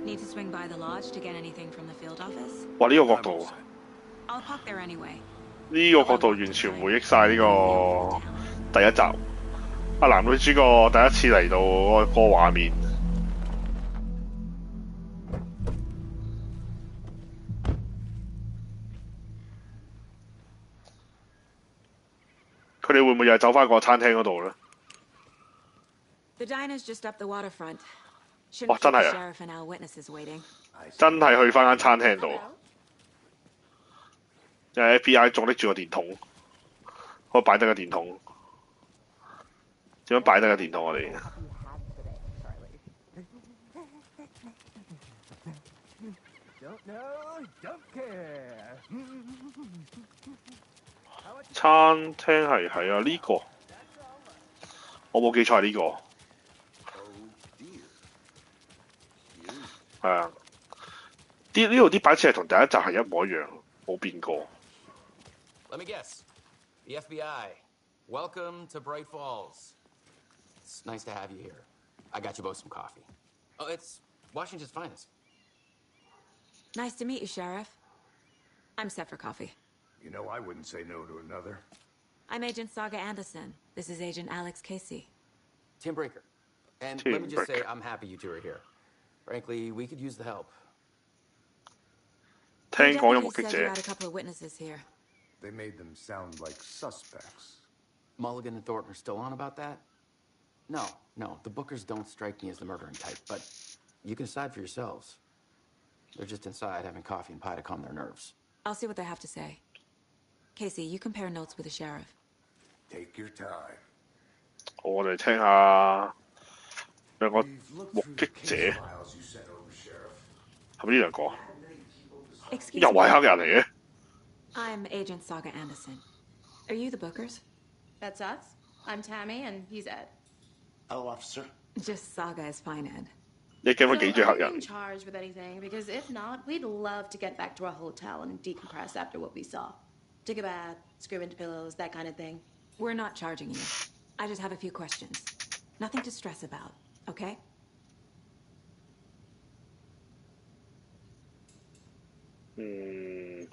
S3: Need to swing by the lodge to get anything from the field office?
S1: 哇！呢、個角度，
S3: I'll park there anyway.
S1: 呢、個角度完全回憶晒呢個第一集。阿男女主角第一次嚟到嗰個畫面。佢哋會唔會又係走翻個餐廳嗰度咧？
S3: The diner's just up the waterfront.
S1: 哇！
S3: Shouldn't
S1: 真
S3: keep
S1: 係
S3: the
S1: 啊！
S3: sheriff and our witnesses waiting.
S1: 真係去翻間餐廳度。因為 FBI 仲拎住個電筒，可以擺低個電筒。點樣擺低個電筒？我哋
S7: Don't know, don't care.
S1: 餐廳係啊呢、個，我冇記錯係呢、個。係啊，呢度啲擺設係同第一集係一模一樣，冇變過。
S9: Let me guess. The FBI. Welcome to Bright Falls. It's nice to have you here. I got you both some coffee. Oh, it's Washington's finest.
S3: Nice to meet you, Sheriff. I'm set for coffee.
S5: You know, I wouldn't say no to another.
S3: I'm Agent Saga Anderson. This is Agent Alex Casey.
S9: Tim Breaker. And
S1: Tim
S9: let me just say,
S1: Breaker.
S9: I'm happy you two are here. Frankly, we could use the help.
S1: 聽講有
S3: The
S1: 目擊
S3: deputy said you
S1: 者
S3: had a couple of witnesses here.
S5: They made them sound like suspects.
S9: Mulligan and Thornton are still on about that? No, the Bookers don't strike me as the murdering type, but you can decide for yourselves. They're just inside having coffee and pie to calm their nerves.
S3: I'll see what they have to say. Casey, you compare notes with the sheriff.
S5: Take your time.
S1: 我哋聽下兩個
S5: We've looked
S1: 目
S5: through the
S1: 擊者
S5: case files you sent over, Sheriff.
S1: 係咪呢兩個？
S3: Excuse
S1: 又係
S3: me.
S1: 黑人嚟嘅？
S3: I'm Agent Saga Anderson. Are you the Bookers?
S10: That's us. I'm Tammy, and he's Ed.
S11: Hello, officer.
S3: Just Saga is fine, Ed.
S1: 你驚
S10: So
S1: 翻幾隻黑
S10: are we
S1: 人
S10: being？ charged with anything? Because if not, we'd love to get back to our hotel and decompress after what we saw. Take a bath, scream into pillows, that kind of thing.
S3: We're not charging you. I just have a few questions. Nothing to stress about, okay?
S1: Ừ,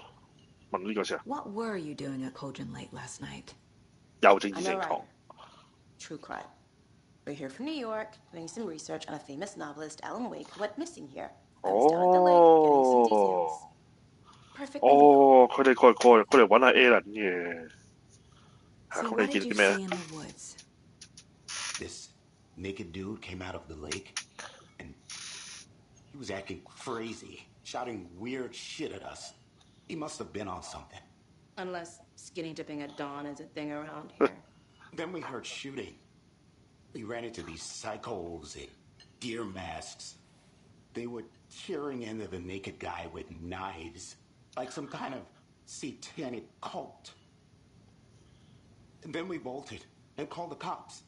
S1: 問呢個先啊，
S3: What were you doing at Cauldron Lake last night?
S1: 又正義
S10: I
S1: 正
S10: know,
S1: 堂
S10: right? True crime. We're here from New York, doing some research on a famous novelist, Alan Wake, who went missing here. I was down at the lake, getting some details.
S1: 哦
S10: Perfect.
S1: 哦，佢哋過嚟揾下 Alan 嘅，係
S3: So
S1: 咁
S3: what
S1: 你
S3: did
S1: 見
S3: you
S1: 啲咩
S3: see in the woods?
S11: This naked dude came out of the lake, and he was acting crazy, shouting weird shit at us. He must have been on something.
S10: Unless skinny dipping at dawn is a thing around here.
S11: Then we heard shooting. We ran into these psychos in deer masks. They were tearing into the naked guy with knives, like some kind of satanic cult. And then we bolted and called the cops.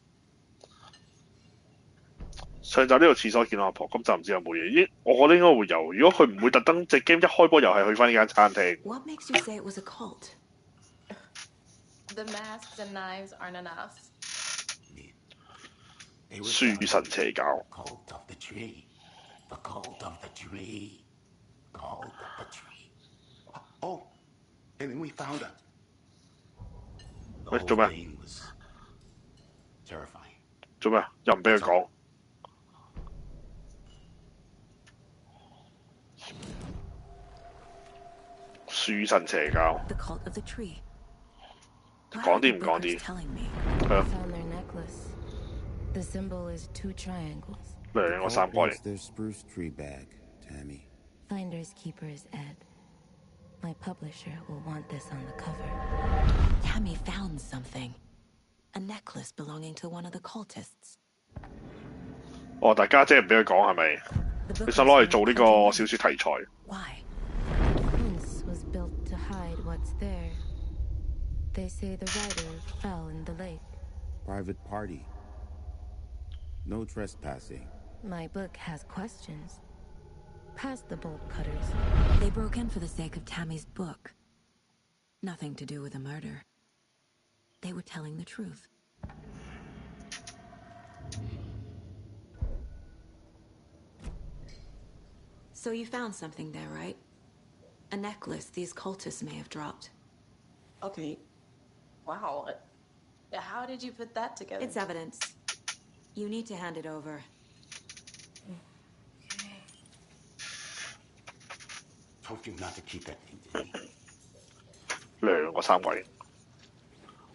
S1: 上集呢個廁所見到阿婆，今集唔知有冇嘢？我覺得應該會有。如果佢唔會特登隻 game 一開波又係去翻呢間餐廳，
S3: What makes you say it was a cult?
S10: The masks and knives aren't enough.
S11: They were
S1: 樹神邪教。
S11: Cult of the tree. The cult of the tree. Cult of the tree. Oh, and then we found her. The
S1: Wait,
S11: whole
S1: Joma.
S11: thing was terrifying.
S1: 做咩？又唔俾佢講？樹神邪教，
S3: The cult of the tree. What
S1: 講
S3: are the
S1: 啲唔講
S3: Bookers
S1: 啲，
S3: telling me?
S1: 係啊，
S12: Found their necklace. The symbol is 2 triangles.
S1: 兩個三個嚟
S13: Wants。their spruce tree bag, Tammy.
S12: Finders keepers, Ed. My publisher will want this on the cover.
S3: Tammy found something. A necklace belonging to one of the cultists.
S1: 哦，大家姐唔俾佢講係咪？
S3: The
S1: 你想攞嚟
S3: Bookers
S1: 做呢
S3: were
S1: 個
S3: cutting
S1: 小
S3: it.
S1: 説題材？
S3: Why?
S12: Fence was built to hide what's there. They say the writer fell in the lake.
S13: Private party. No trespassing.
S12: My book has questions. Past the bolt cutters.
S3: They broke in for the sake of Tammy's book. Nothing to do with the murder. They were telling the truth. So you found something there, right? A necklace these cultists may have dropped.
S10: Okay. Wow. How did you put that together?
S3: It's evidence. You need to hand it over.
S11: Told you not to keep that thing to me.
S1: 兩個三位。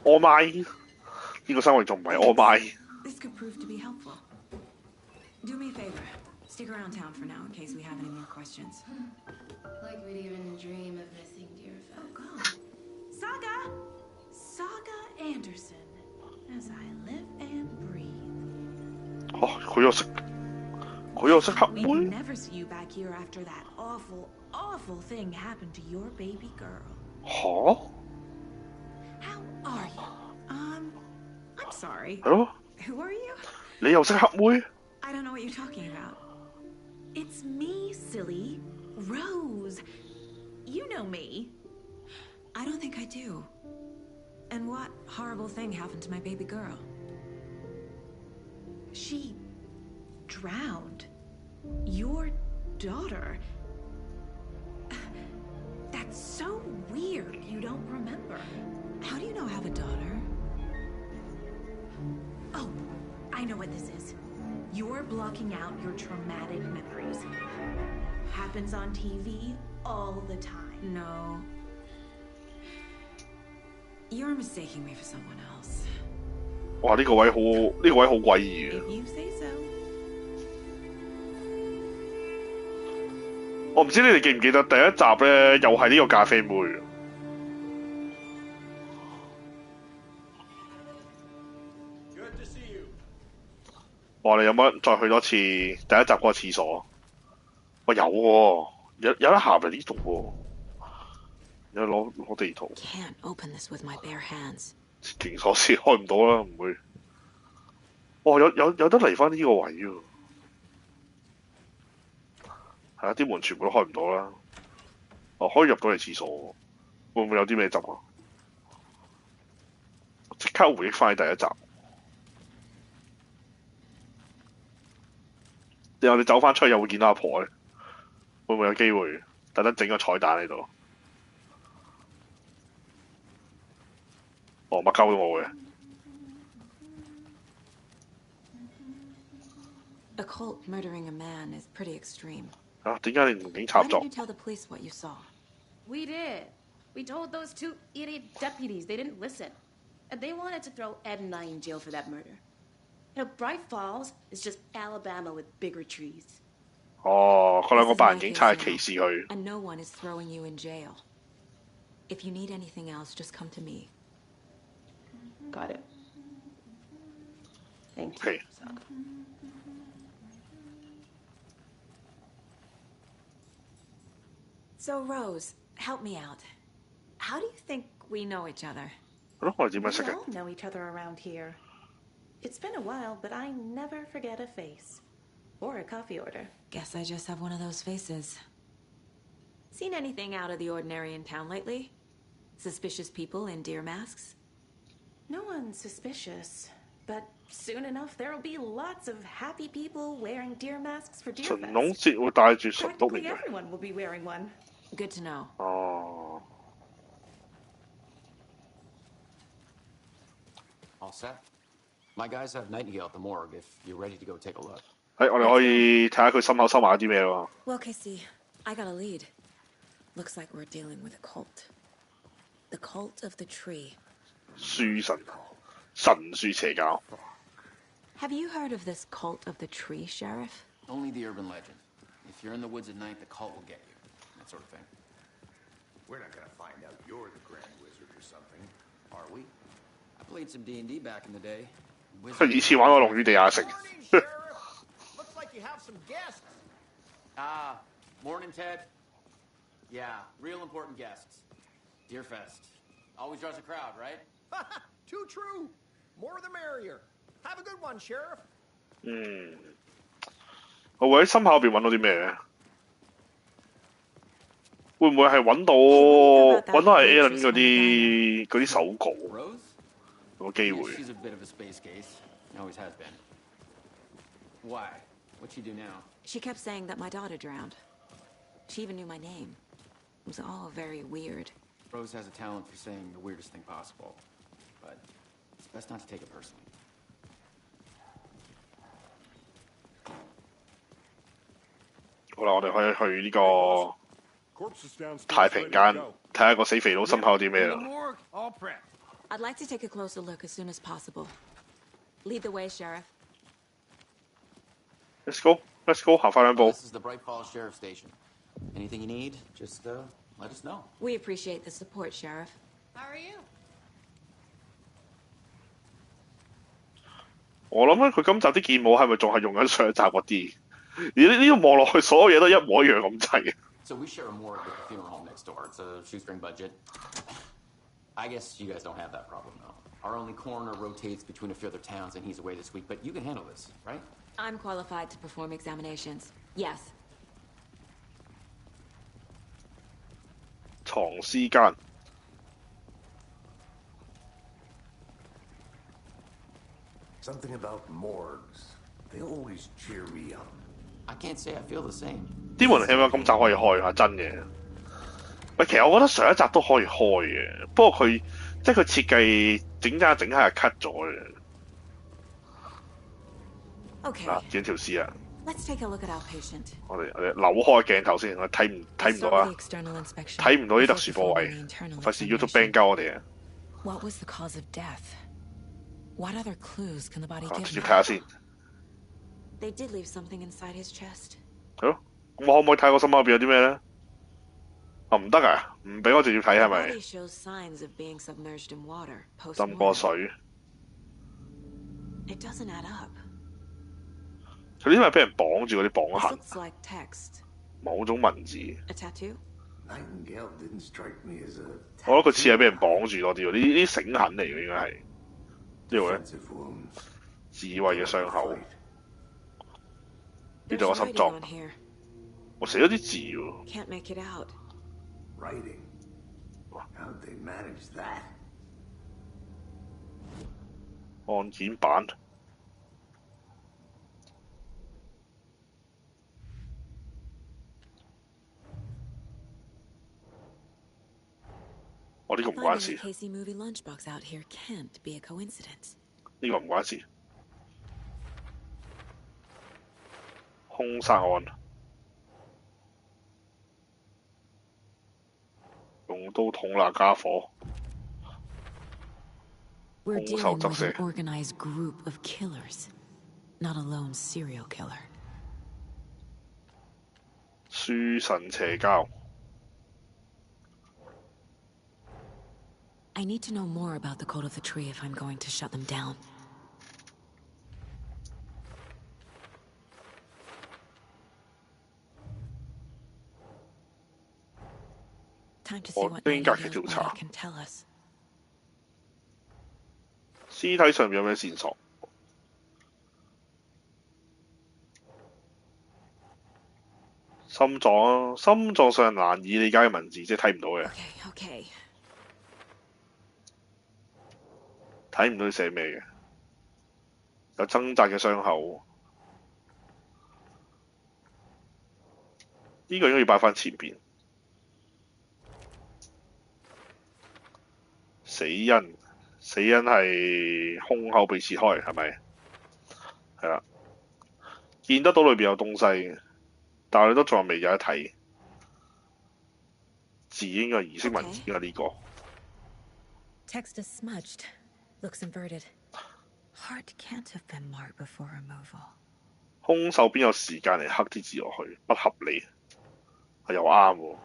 S1: 我買呢個三位仲唔係我買？
S3: This could prove to be helpful. Do me a favor. Stick around town for now in case we have any more questions.
S10: Like we'd even dream of missing dear
S3: Oh,
S10: fellow.
S3: God.
S14: Saga! Saga Anderson. As I live and breathe.
S1: 哦，佢又識黑
S14: We
S1: 妹
S14: can。never see you back here after that awful, awful thing happened to your baby girl.
S1: 嚇？
S14: How are you? I'm sorry.
S1: 係咯，
S14: Who are you?
S1: 你又識黑妹？
S14: I don't know what you're talking about. It's me, silly. Rose. You know me.
S3: I don't think I do. And what horrible thing happened to my baby girl?
S14: She drowned. Your daughter. That's so weird. You don't remember.
S3: How do you know I have a daughter?
S14: Oh, I know what this is. You're blocking out your traumatic memories. Happens on TV all the time.
S3: No. You're mistaking me for someone else.
S1: 哇！呢、個位好詭異嘅。
S14: If you say so.
S1: 我唔知你哋記唔記得第一集咧，又係呢個咖啡妹。哇！你有冇再去多次第一集嗰個廁所？哇！有喎、有得行嚟呢度喎，有攞地圖。
S3: Can't open this with my bare hands.
S1: 勁鎖匙開唔到啦，唔會。哦，有得嚟翻呢個位喎。係啊，啲門全部都開唔到啦。哦，可以入到嚟廁所喎，會唔會有啲咩執啊？即刻回憶翻第一集。然後你走翻出去又會見到阿婆咧，會唔會有機會特登整個彩蛋喺度？哦，乜鳩都冇嘅。
S3: A cult murdering a man is pretty extreme.
S1: 啊，點解你唔同警察
S3: Why
S1: 作
S3: didn't you tell the police what you saw?
S10: We did. We told those two idiot deputies. They didn't listen. And they wanted to throw Ed and I in jail for that murder. You know, Bright Falls is just Alabama with bigger trees.
S1: 哦，嗰兩個扮警察係歧視佢。
S3: And no one is throwing you in jail. If you need anything else, just come to me.
S10: Got it. Thank you.
S1: Okay.
S3: So, Rose, help me out. How do you think we know each other?
S1: 係咯，我哋點樣識
S10: We
S1: 嘅？
S10: all know each other around here. It's been a while, but I never forget a face. Or a coffee order.
S3: Guess I just have one of those faces. Seen anything out of the ordinary in town lately? Suspicious people in deer masks?
S10: No one's suspicious. But soon enough, there'll be lots of happy people wearing deer masks for Deer
S1: 神
S10: Fest.
S1: 龍節會帶住神篤
S10: Practically
S1: 嚟嘅。
S10: everyone will be wearing one.
S3: Good to know.
S1: 哦，
S9: All set? My guys have Nightingale at the morgue if you're ready to go take a look.
S1: 我哋可以睇下佢心口收埋啲咩喎。
S3: Well, Casey, I got a lead. Looks like we're dealing with a cult. The cult of the tree.
S1: 樹神，神樹邪教。
S3: Have you heard of this cult of the tree, Sheriff?
S9: Only the urban legend. If you're in the woods at night, the cult will get you. That sort of thing.
S5: We're not gonna find out you're the Grand Wizard or something, are we?
S9: I played some D&D back in the day.
S1: 佢以前玩過《龍與地下城》。
S7: Looks like you have some guests.
S9: Ah, morning, Ted. Yeah, real important guests. Deerfest. Always draws a crowd, right?
S7: Too true. More the merrier. Have a good one, Sheriff.
S1: 我會喺心口入邊揾到啲咩咧？會唔會係揾到係 Alan 嗰啲手稿？
S9: Rose?
S1: 有冇機
S9: Yeah,
S1: 會？
S9: she's a bit of a space case. Always has been. Why? What'd she do now?
S3: She kept saying that my daughter drowned. She even knew my name. It was all very weird.
S9: Rose has a talent for saying the weirdest thing possible. But it's best not to take it personally.
S1: 好啦，我哋可以去呢個
S6: Corpses downstairs.
S1: 太平間睇下個死肥佬心口有啲咩
S7: The
S1: 啦。
S7: morgue, all prepped.
S3: I'd like to take a closer look as soon as possible. Lead the way, Sheriff.
S1: Let's go， 行快兩步。
S9: This is the Bright Falls Sheriff Station. Anything you need, just let us know.
S3: We appreciate the support, Sheriff.
S10: How are you?
S1: 我諗咧，佢今集啲劍舞係咪仲係用緊上一集嗰啲？而呢度望落去，所有嘢都一模一樣咁滯。
S9: So we share a morgue with the funeral home next door. It's a shoestring budget. I guess you guys don't have that problem, though. Our only coroner rotates between a few other towns, and he's away this week. But you can handle this, right?
S3: I'm qualified to perform examinations. Yes.
S1: 藏屍間，
S5: Something about morgues. They always cheer me up.
S9: I can't say I feel the same.
S1: 啲門起碼今集可以開下真嘅。喂，其實我覺得上一集都可以開嘅，不過佢即係佢設計整下整下就 cut 咗嘅。
S3: Okay.
S1: 嗱，見條屍啊！
S3: Let's take a look at our patient.
S1: 我哋扭開鏡頭先，我睇唔到啊！睇唔到啲特殊部位，費事 YouTube ban 鳩我哋啊！
S3: What was the cause of death? What other clues can the body
S1: 直
S3: give
S1: 接
S3: you?
S1: 睇下先。
S3: They did leave something inside his chest.
S1: 係咯，咁我可唔可以睇個心口入邊有啲咩咧？啊，唔得啊！唔俾我直接睇係咪？
S3: Body shows signs of being submerged in water.
S1: 浸過水。
S3: It doesn't add up.
S1: 佢呢啲咪俾人綁住嗰啲綁
S3: This
S1: 痕，
S3: looks like text.
S1: 某種文字。
S3: A tattoo?
S5: Nightingale didn't strike me as a
S1: 我覺得佢似係俾人綁住多啲喎，呢啲繩痕嚟嘅應該係。呢度咧，
S5: defensive wound.
S1: 自衛嘅傷口。呢
S3: There's
S1: 度個心
S3: writing
S1: 臟
S3: on，here.
S1: 我寫咗啲字喎。
S3: Can't make it out.
S5: Writing. How'd they manage that?
S1: 案件版。我呢個唔關
S3: Finding
S1: 事
S3: a，Casey movie lunchbox out here can't be a coincidence.
S1: 呢個唔關事。兇殺案，用刀捅那家伙，
S3: We're
S1: 兇手
S3: dealing
S1: 側
S3: with
S1: 射
S3: an。organized group of killers, not a lone serial killer.
S1: 書神邪教，
S3: I need to know more about the code of the tree if I'm going to shut them down. Time to see
S1: 我
S3: what
S1: 應該去
S3: Nightingale's
S1: 調查
S3: body can tell us.
S1: 屍體上面有咩線索？心臟啊，心臟上難以理解嘅文字，即係睇唔到嘅，
S3: Okay.
S1: 睇唔到佢寫咩嘅，有掙扎嘅傷口。呢、個應該要擺翻前邊。死因係胸口被切開，係咪？係啦，見得到裏邊有東西，但係都仲未有得睇。字應該係儀式文字㗎呢個。
S3: Text is smudged. Looks inverted. Heart can't have been marked before removal.
S1: 兇手邊有時間嚟刻啲字落去？不合理，係又啱喎。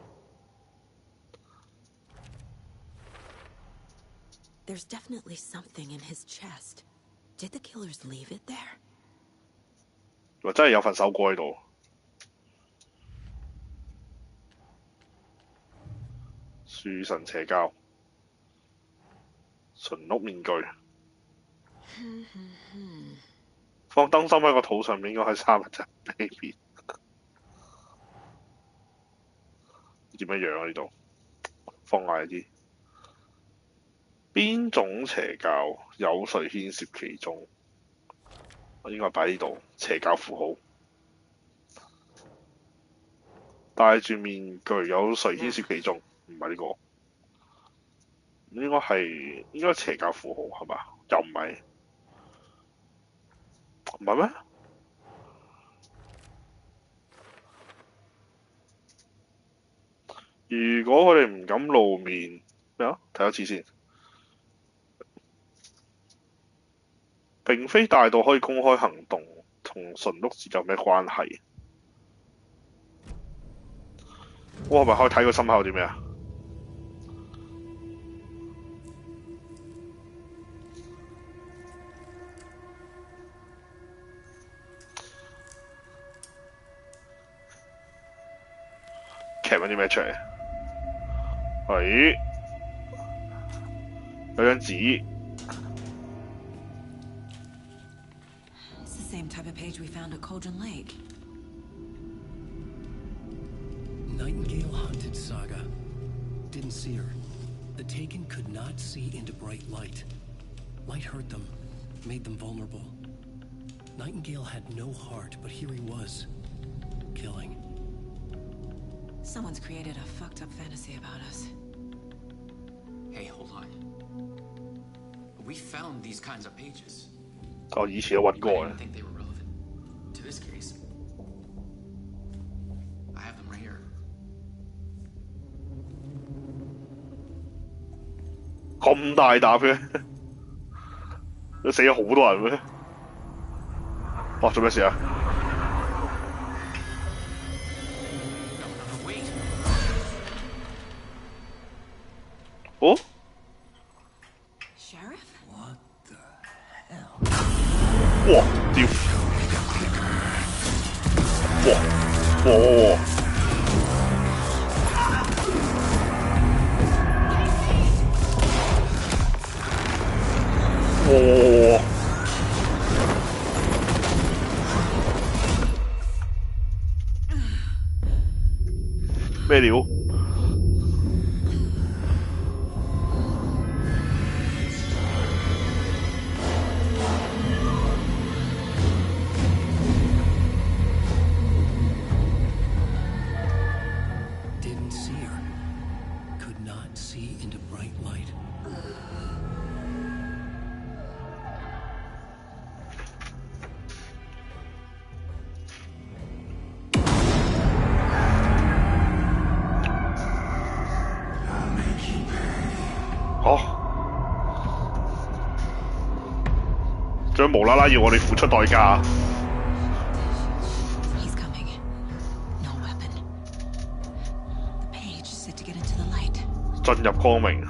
S3: There's definitely something in his chest. Did the killers leave it there?
S1: 或真係有份手稿喺度。樹神邪教，純屋面具，放燈芯喺個肚上面應該係3日啫，baby。點樣樣啊？呢度放矮啲。邊種邪教有誰牽涉其中？我應該擺呢度邪教符號，戴住面具有誰牽涉其中？唔係呢個，應該邪教符號係嘛？又唔係，唔係咩？如果佢哋唔敢露面，咩啊？睇多次先。並非大到可以公開行動，同純屋之間有咩關係？我係咪可以睇個心口啲咩啊？劇緊啲咩出嚟？係有張紙。
S3: It's the same type of page we found at Cauldron Lake.
S2: Nightingale hunted Saga. Didn't see her. The Taken could not see into bright light. Light hurt them. made them vulnerable. Nightingale had no heart, but here he was, killing.
S3: Someone's created a fucked up fantasy about us.
S9: Hey, hold on. We found these kinds of pages.
S1: 我以前有揾過
S9: I
S1: 嘅
S9: didn't。think they were relevant to this case. I have them right here.
S1: 咁大沓嘅，都死咗好多人咩？哇！做咩事啊？哦？
S3: Sheriff?
S1: 哇！屌！哇！哇！哇！哇！咩料？
S2: Didn't see her. Could not see into bright light.
S8: I'll make you pay.
S1: 哦，仲要無啦啦要我哋付出代價。
S3: He's coming. No weapon. The page said to get into the light.
S1: 進入光明，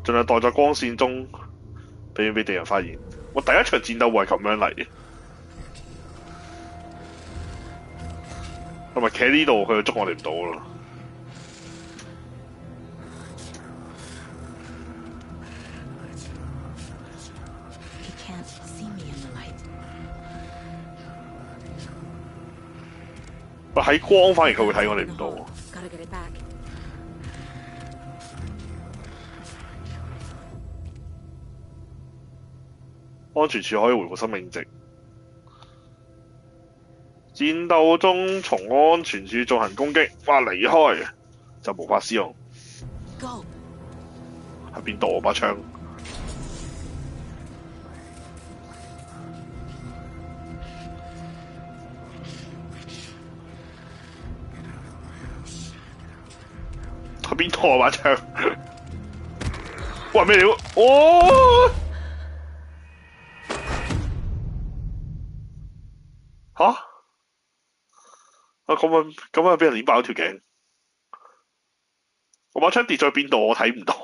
S1: 盡量待在光線中，避免被敵人發現。我第一場戰鬥會係咁樣嚟嘅，同埋企喺呢度，佢就捉我哋唔到啦。
S3: He can't see me in the light.
S1: 喺光反而佢會睇我哋唔到。
S3: Gotta get it back.
S1: 安全處可以回復生命值。戰鬥中從安全處進行攻擊，哇！離開就無法使用。
S3: Go.
S1: 喺邊度啊？把槍？喺邊度啊？把槍？哇！咩料？哦！ 吓？啊咁俾人捏爆條頸，我把槍跌咗去邊度？我睇唔到。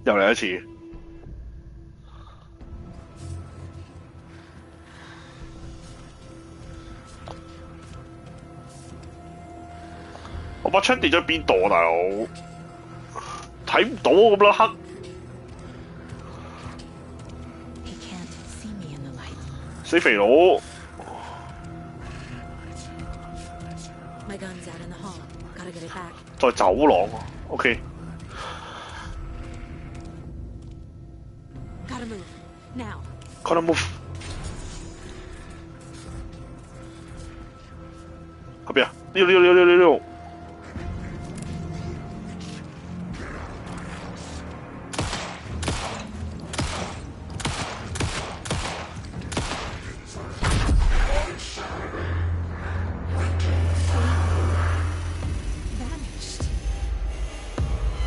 S1: 又嚟一次。我把槍跌咗去邊度啊，大佬？睇唔到咁啦，黑。 死肥佬！
S3: My gun's out in the hall. Gotta get it back.
S1: 在走廊 ，OK。
S3: Gotta move now.
S1: Gotta move。後邊啊！溜！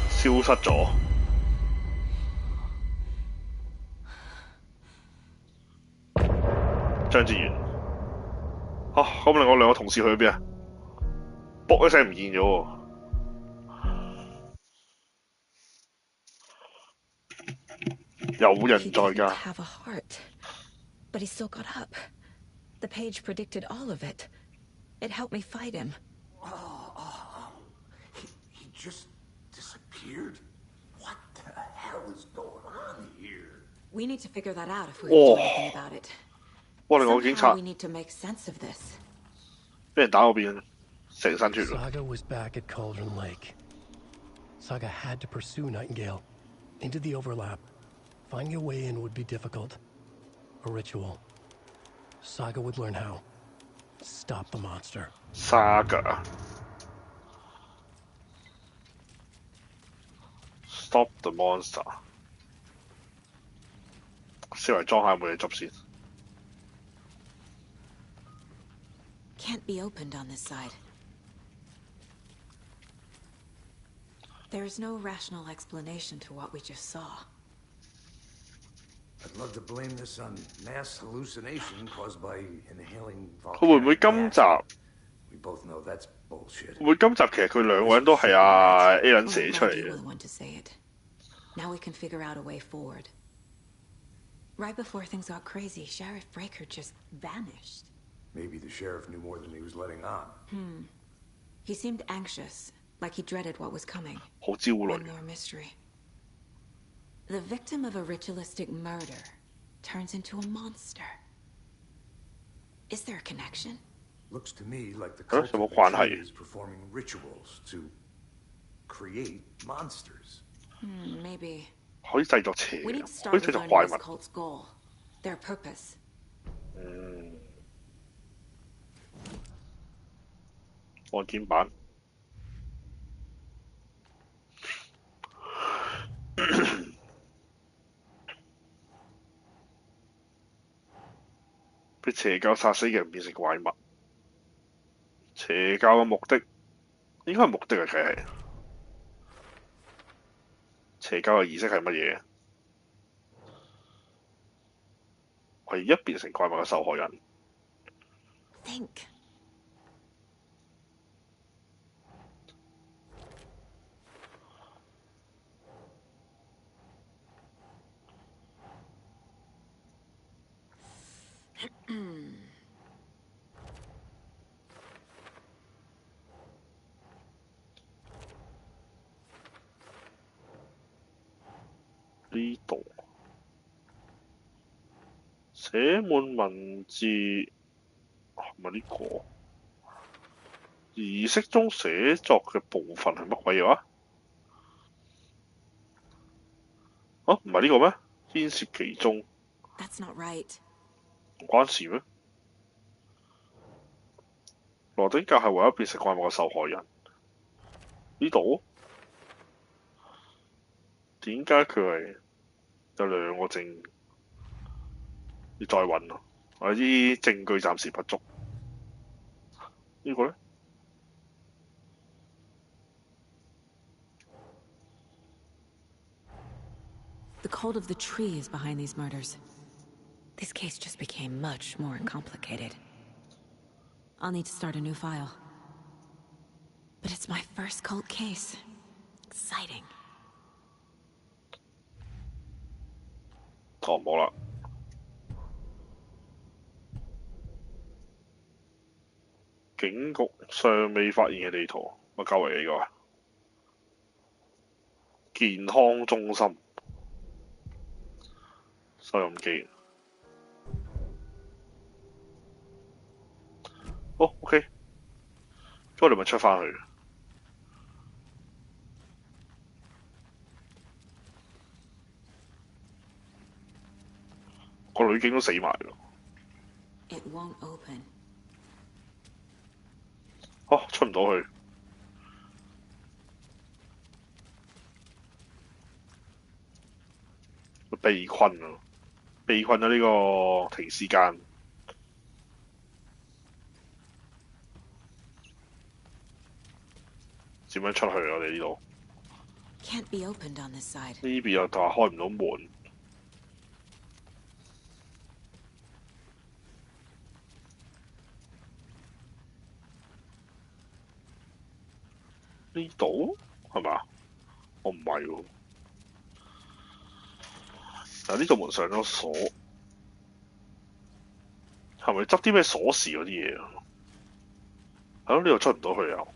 S1: 消失咗。張志源，啊，咁另外兩個同事去咗邊啊？卜一聲唔見咗喎。有人在㗎。
S3: Have a heart, but he still got up. The page predicted all of it. It helped me fight him.
S5: He just disappeared? What the hell is going on here?
S3: We need to figure that out if we're to do anything about it.
S1: 哇！另外個警察
S3: Somehow we need to make sense of this.
S1: 俾人打嗰邊，成身血啦。
S2: Saga was back at Cauldron Lake. Saga had to pursue Nightingale into the overlap. Finding a way in would be difficult. A ritual. Saga would learn how. Stop the monster.
S1: Saga. Stop the monster. 思維裝下有冇嘢執先。
S3: Can't be opened on this side. There's no rational explanation to what we just saw.
S5: I'd love to blame this on mass hallucination caused by inhaling
S1: 佢會唔會
S5: volcanic
S1: 今集
S5: gas. We both know that's bullshit.
S1: 會今集其實佢兩個人都係阿 A 人寫出嚟
S3: You
S1: 嘅
S3: were the one to say it. Now we can figure out a way forward. Right before things got crazy, Sheriff Breaker just vanished.
S5: Maybe the sheriff knew more than he was letting on.
S3: He seemed anxious, like he dreaded what was coming.
S1: 好焦慮
S3: One。more mystery. The victim of a ritualistic murder turns into a monster. Is there a connection?
S5: Looks to me like the
S1: 有
S5: cult
S1: 冇
S5: of the
S1: 關
S5: tree
S1: 係？
S5: is performing rituals to create monsters.
S3: Maybe.
S1: 可以製作邪
S3: We
S1: 靈
S3: need to
S1: 可以
S3: start
S1: 製
S3: with
S1: 作
S3: learning
S1: 怪
S3: this
S1: 物。
S3: cult's goal, their purpose.
S1: 按鍵版。被邪教殺死嘅人變成怪物。邪教嘅目的應該係目的啊，佢係邪教嘅儀式係乜嘢？唯一變成怪物嘅受害人。
S3: Think. Hmm.
S1: 呢度寫滿文字，係咪呢個儀式中寫作嘅部分係乜鬼嘢話？啊，唔係呢個咩？牽涉其中，
S3: That's not right.
S1: 唔關事咩？羅丁格係唯一變成怪物嘅受害人。呢度點解佢係有兩個證？要再揾啊！我啲證據暫時不足。呢個呢？
S3: The cult of the tree is behind these murders. This case just became much more complicated. I'll need to start a new file. But it's my first cult case. Exciting.
S1: 哦，冇啦。警局尚未發現嘅地圖，乜鳩嚟呢個啊？健康中心收音機。哦，OK，咁我哋咪出翻去。個女警都死埋咯。
S3: It won't open.
S1: 哦，出唔到去。被困啊！被困咗呢個停屍間。點樣出去啊？我哋呢度
S3: Can't be opened on this side.
S1: 呢邊又話開唔到門。呢度係嘛？我唔係喎。嗱，呢度門上咗鎖，係咪執啲咩鎖匙嗰啲嘢啊？係咯，呢度出唔到去又。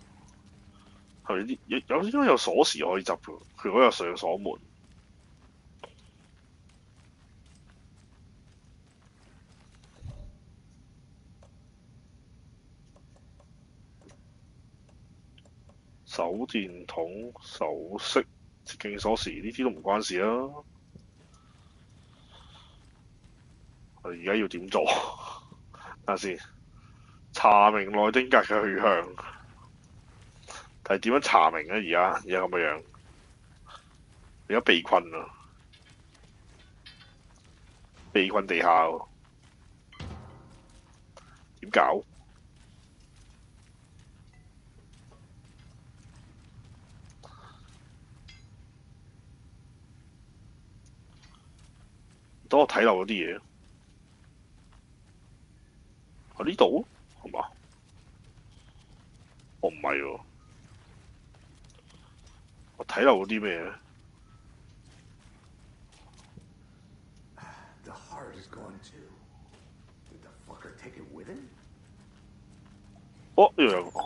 S1: 係咪有應該有鎖匙可以執嘅？佢嗰日上鎖門。手電筒、首飾、捷徑鎖匙呢啲都唔關事啊！我哋而家要點做？等下先，查明內丁格嘅去向，但係點樣查明咧？而家咁嘅樣，而家被困啊！被困地下喎，點搞？等我睇漏咗啲嘢。喺呢度係嘛？我唔係喎，我睇漏咗啲咩咧？
S5: The heart is gone too. Did the fucker take it with him?
S1: 哦，呢度有個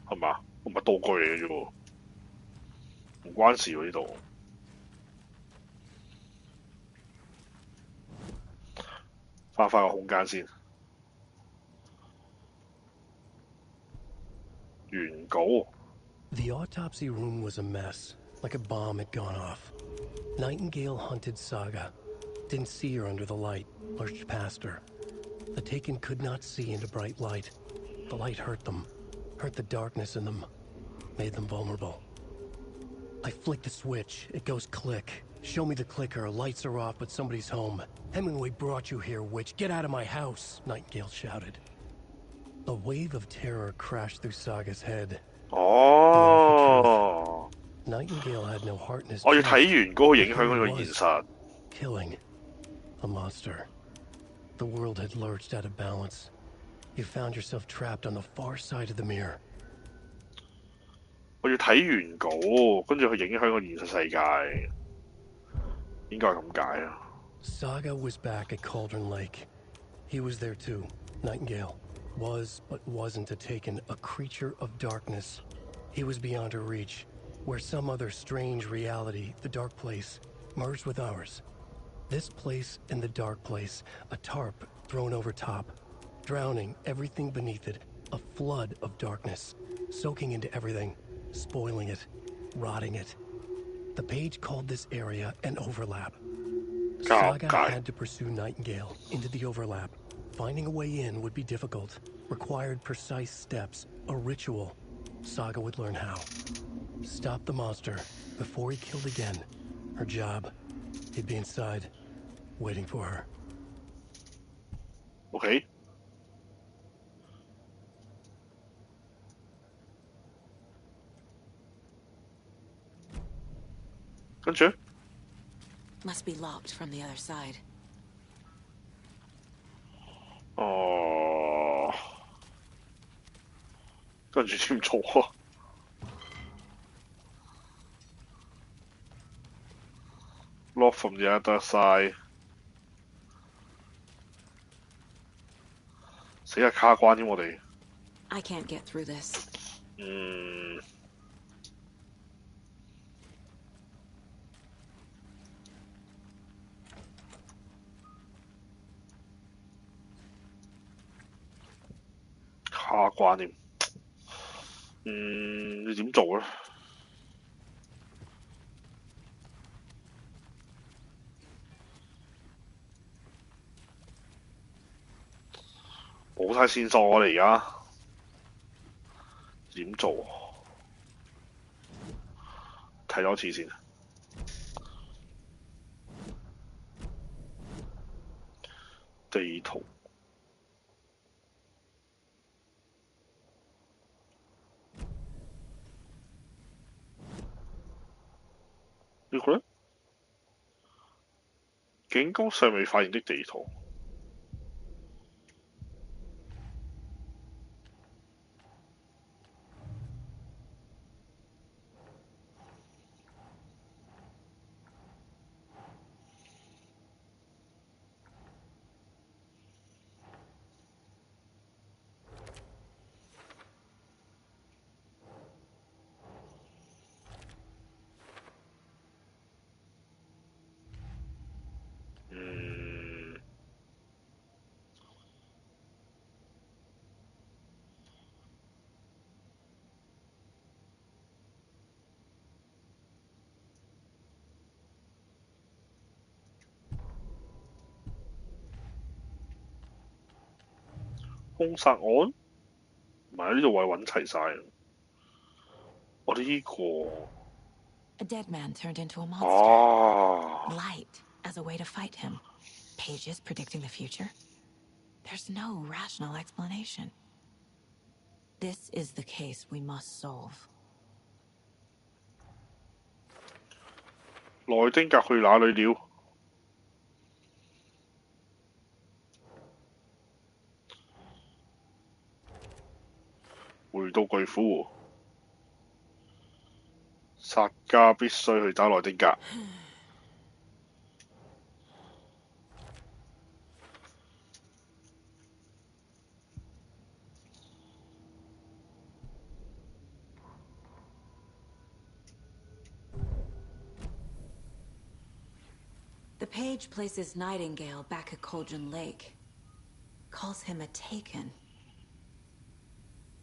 S1: 係嘛？唔係道具嚟嘅啫喎，唔關事喎呢度。翻返個空間先。原稿。
S2: The autopsy room was a mess, like a bomb had gone off. Nightingale hunted Saga. Didn't see her under the light, lurched past her. The Taken could not see into bright light. The light hurt them, hurt the darkness in them, made them vulnerable. I flick the switch, it goes click. Show me the clicker, lights are off, but somebody's home. Hemingway brought you here, witch. Get out of my house, Nightingale shouted. A wave of terror crashed through Saga's head.
S1: 哦，
S2: Nightingale had no heart in his
S1: 我要
S2: chest.
S1: 睇完嗰個影響嗰個現實。
S2: Killing a monster. The world had lurched out of balance. You found yourself trapped on the far side of the mirror.
S1: 我要睇原稿，跟住去影響個現實世界，應該係咁解啊。
S2: Saga was back at Cauldron Lake. He was there too. Nightingale was, but wasn't a Taken, a creature of darkness. He was beyond her reach, where some other strange reality, the dark place, merged with ours. This place and the dark place, a tarp thrown over top, drowning everything beneath it, a flood of darkness, soaking into everything, spoiling it, rotting it. The page called this area an overlap. Saga had to pursue Nightingale into the overlap. Finding a way in would be difficult, required precise steps, a ritual. Saga would learn how. Stop the monster before he killed again. Her job. He'd be inside, waiting for her.
S1: OK。跟住
S3: Must be locked from the other side.
S1: 哦，跟住點做啊？ Lock from the other side。死下卡關添我哋。
S3: I can't get through this.
S1: 卡關添。你點做咧？冇晒線索我哋而家點做？睇多次先。地圖。呢個咧？警告尚未發現的地圖。兇殺案？唔係呢度位揾齊晒。我哋呢個
S3: A dead man turned into a
S1: 哦
S3: monster. Light as a way to fight him. Pages predicting the future. There's no rational explanation. This is the case we must solve.
S1: 內丁格去哪裏了？回到巨虎湖，薩迦必須去找內丁格。
S3: The page places Nightingale back at Cauldron Lake. Calls him a Taken.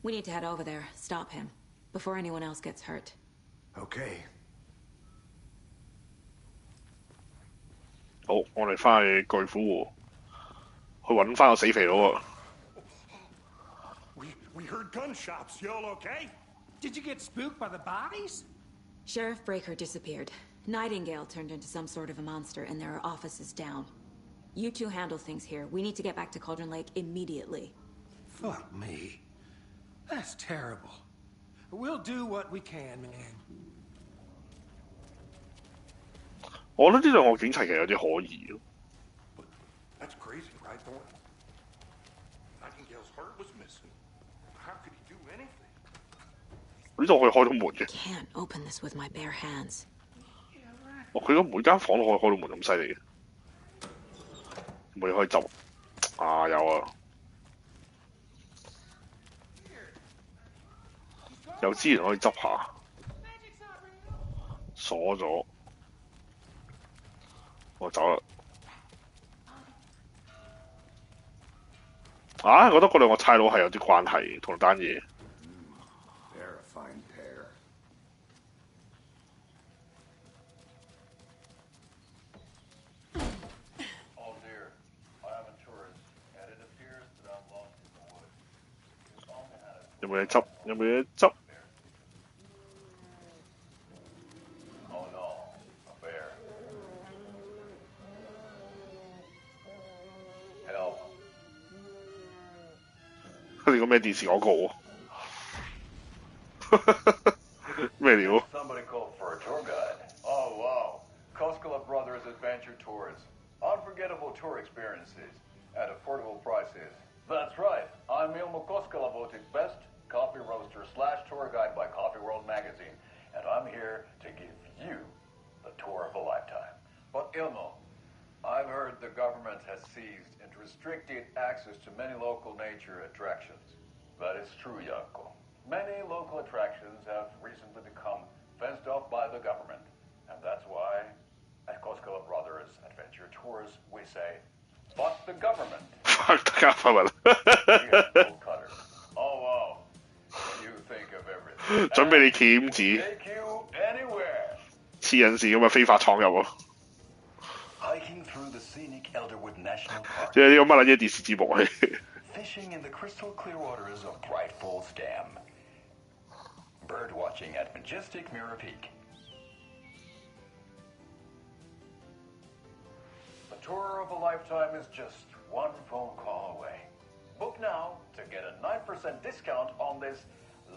S3: We need to head over there, stop him, before anyone else gets hurt.
S5: Okay.
S1: 好，我哋翻去巨虎湖，去揾翻個死肥佬啊！
S6: We heard gunshots. Y'all okay?
S7: Did you get spooked by the bodies?
S3: Sheriff Breaker disappeared. Nightingale turned into some sort of a monster, and there are offices down. You two handle things here. We need to get back to Cauldron Lake immediately.
S7: Fuck me. That's terrible. We'll do what we can, man.
S1: 我覺得呢兩個警察其實有啲可疑咯。
S6: That's crazy, right, Thornton? Nightingale's heart was missing. How could he do anything?
S1: 呢度可以開到門嘅。
S3: Can't open this with my bare hands.
S1: 哦，佢而家每間房都可以開到門咁犀利嘅，冇嘢可以執。啊，有啊，有資源可以執下。鎖咗，我走啦。啊，覺得嗰兩個差佬係有啲關係同單嘢。
S5: They're a fine pair.
S15: Oh dear, I am a tourist, and it appears that I'm lost in the woods. If only I had a...
S1: 有冇嘢執？有冇嘢執？
S15: Oh no, a bear. Help.
S1: 佢哋個咩電視廣告喎？咩料？
S15: Somebody called for a tour guide. Oh wow, Koskela Brothers Adventure Tours. Unforgettable tour experiences at affordable prices. That's right, I'm Ilmo Koskela, voted best coffee roaster / tour guide by Coffee World magazine, and I'm here to give you the tour of a lifetime. But Ilmo, I've heard the government has seized and restricted access to many local nature attractions. That is true, Yanko. Many local attractions have recently become fenced off by the government, and that's why at Koskela Brothers Adventure Tours we say, fuck the government.
S1: Fuck the government.
S15: Oh wow, you think of everything.
S1: 準備你鉗子，
S15: Take you anywhere.
S1: 黐人線咁啊，非法闖入喎！
S15: Hiking through the scenic Elderwood National Park.
S1: 即係呢個乜撚嘢電視節目嚟？
S15: Fishing in the crystal clear waters of Bright Falls Dam. Bird watching at majestic Mirror Peak. The tour of a lifetime is just one phone call away. Book now to get a 9% discount on this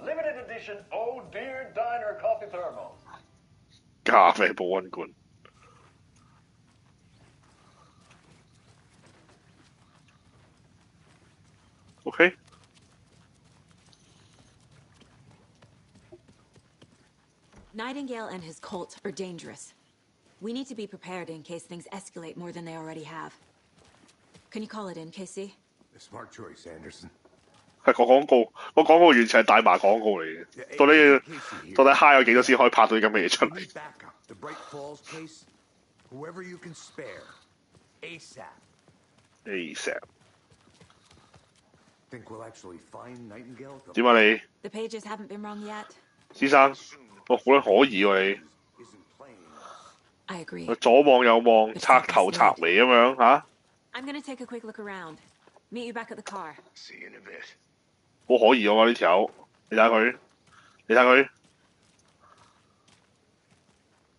S15: limited edition Oh Dear Diner coffee thermos.
S1: 咖啡保溫罐。OK。
S3: Nightingale and his cult are dangerous. We need to be prepared in case things escalate more than they already have. Can you call it in, KC?
S5: A smart choice, Anderson.
S1: 係個廣告，個廣告完全係大麻廣告嚟嘅。到底嗨有幾多先可以拍到啲咁嘅嘢出嚟
S5: Backup. The Bright Falls case. Whoever you can spare. ASAP.
S1: ？ASAP。
S5: Think we'll actually find Nightingale?
S1: 點啊你？
S3: The pages haven't been wrong yet.
S1: 先生，我好撚可疑喎你。
S3: I agree.
S1: 左望右望，拆頭拆尾咁樣嚇。
S3: I'm gonna take a quick look around. Meet you back at the car.
S5: See you in a bit.
S1: 好可疑喎呢條友，你睇下佢，你睇下佢，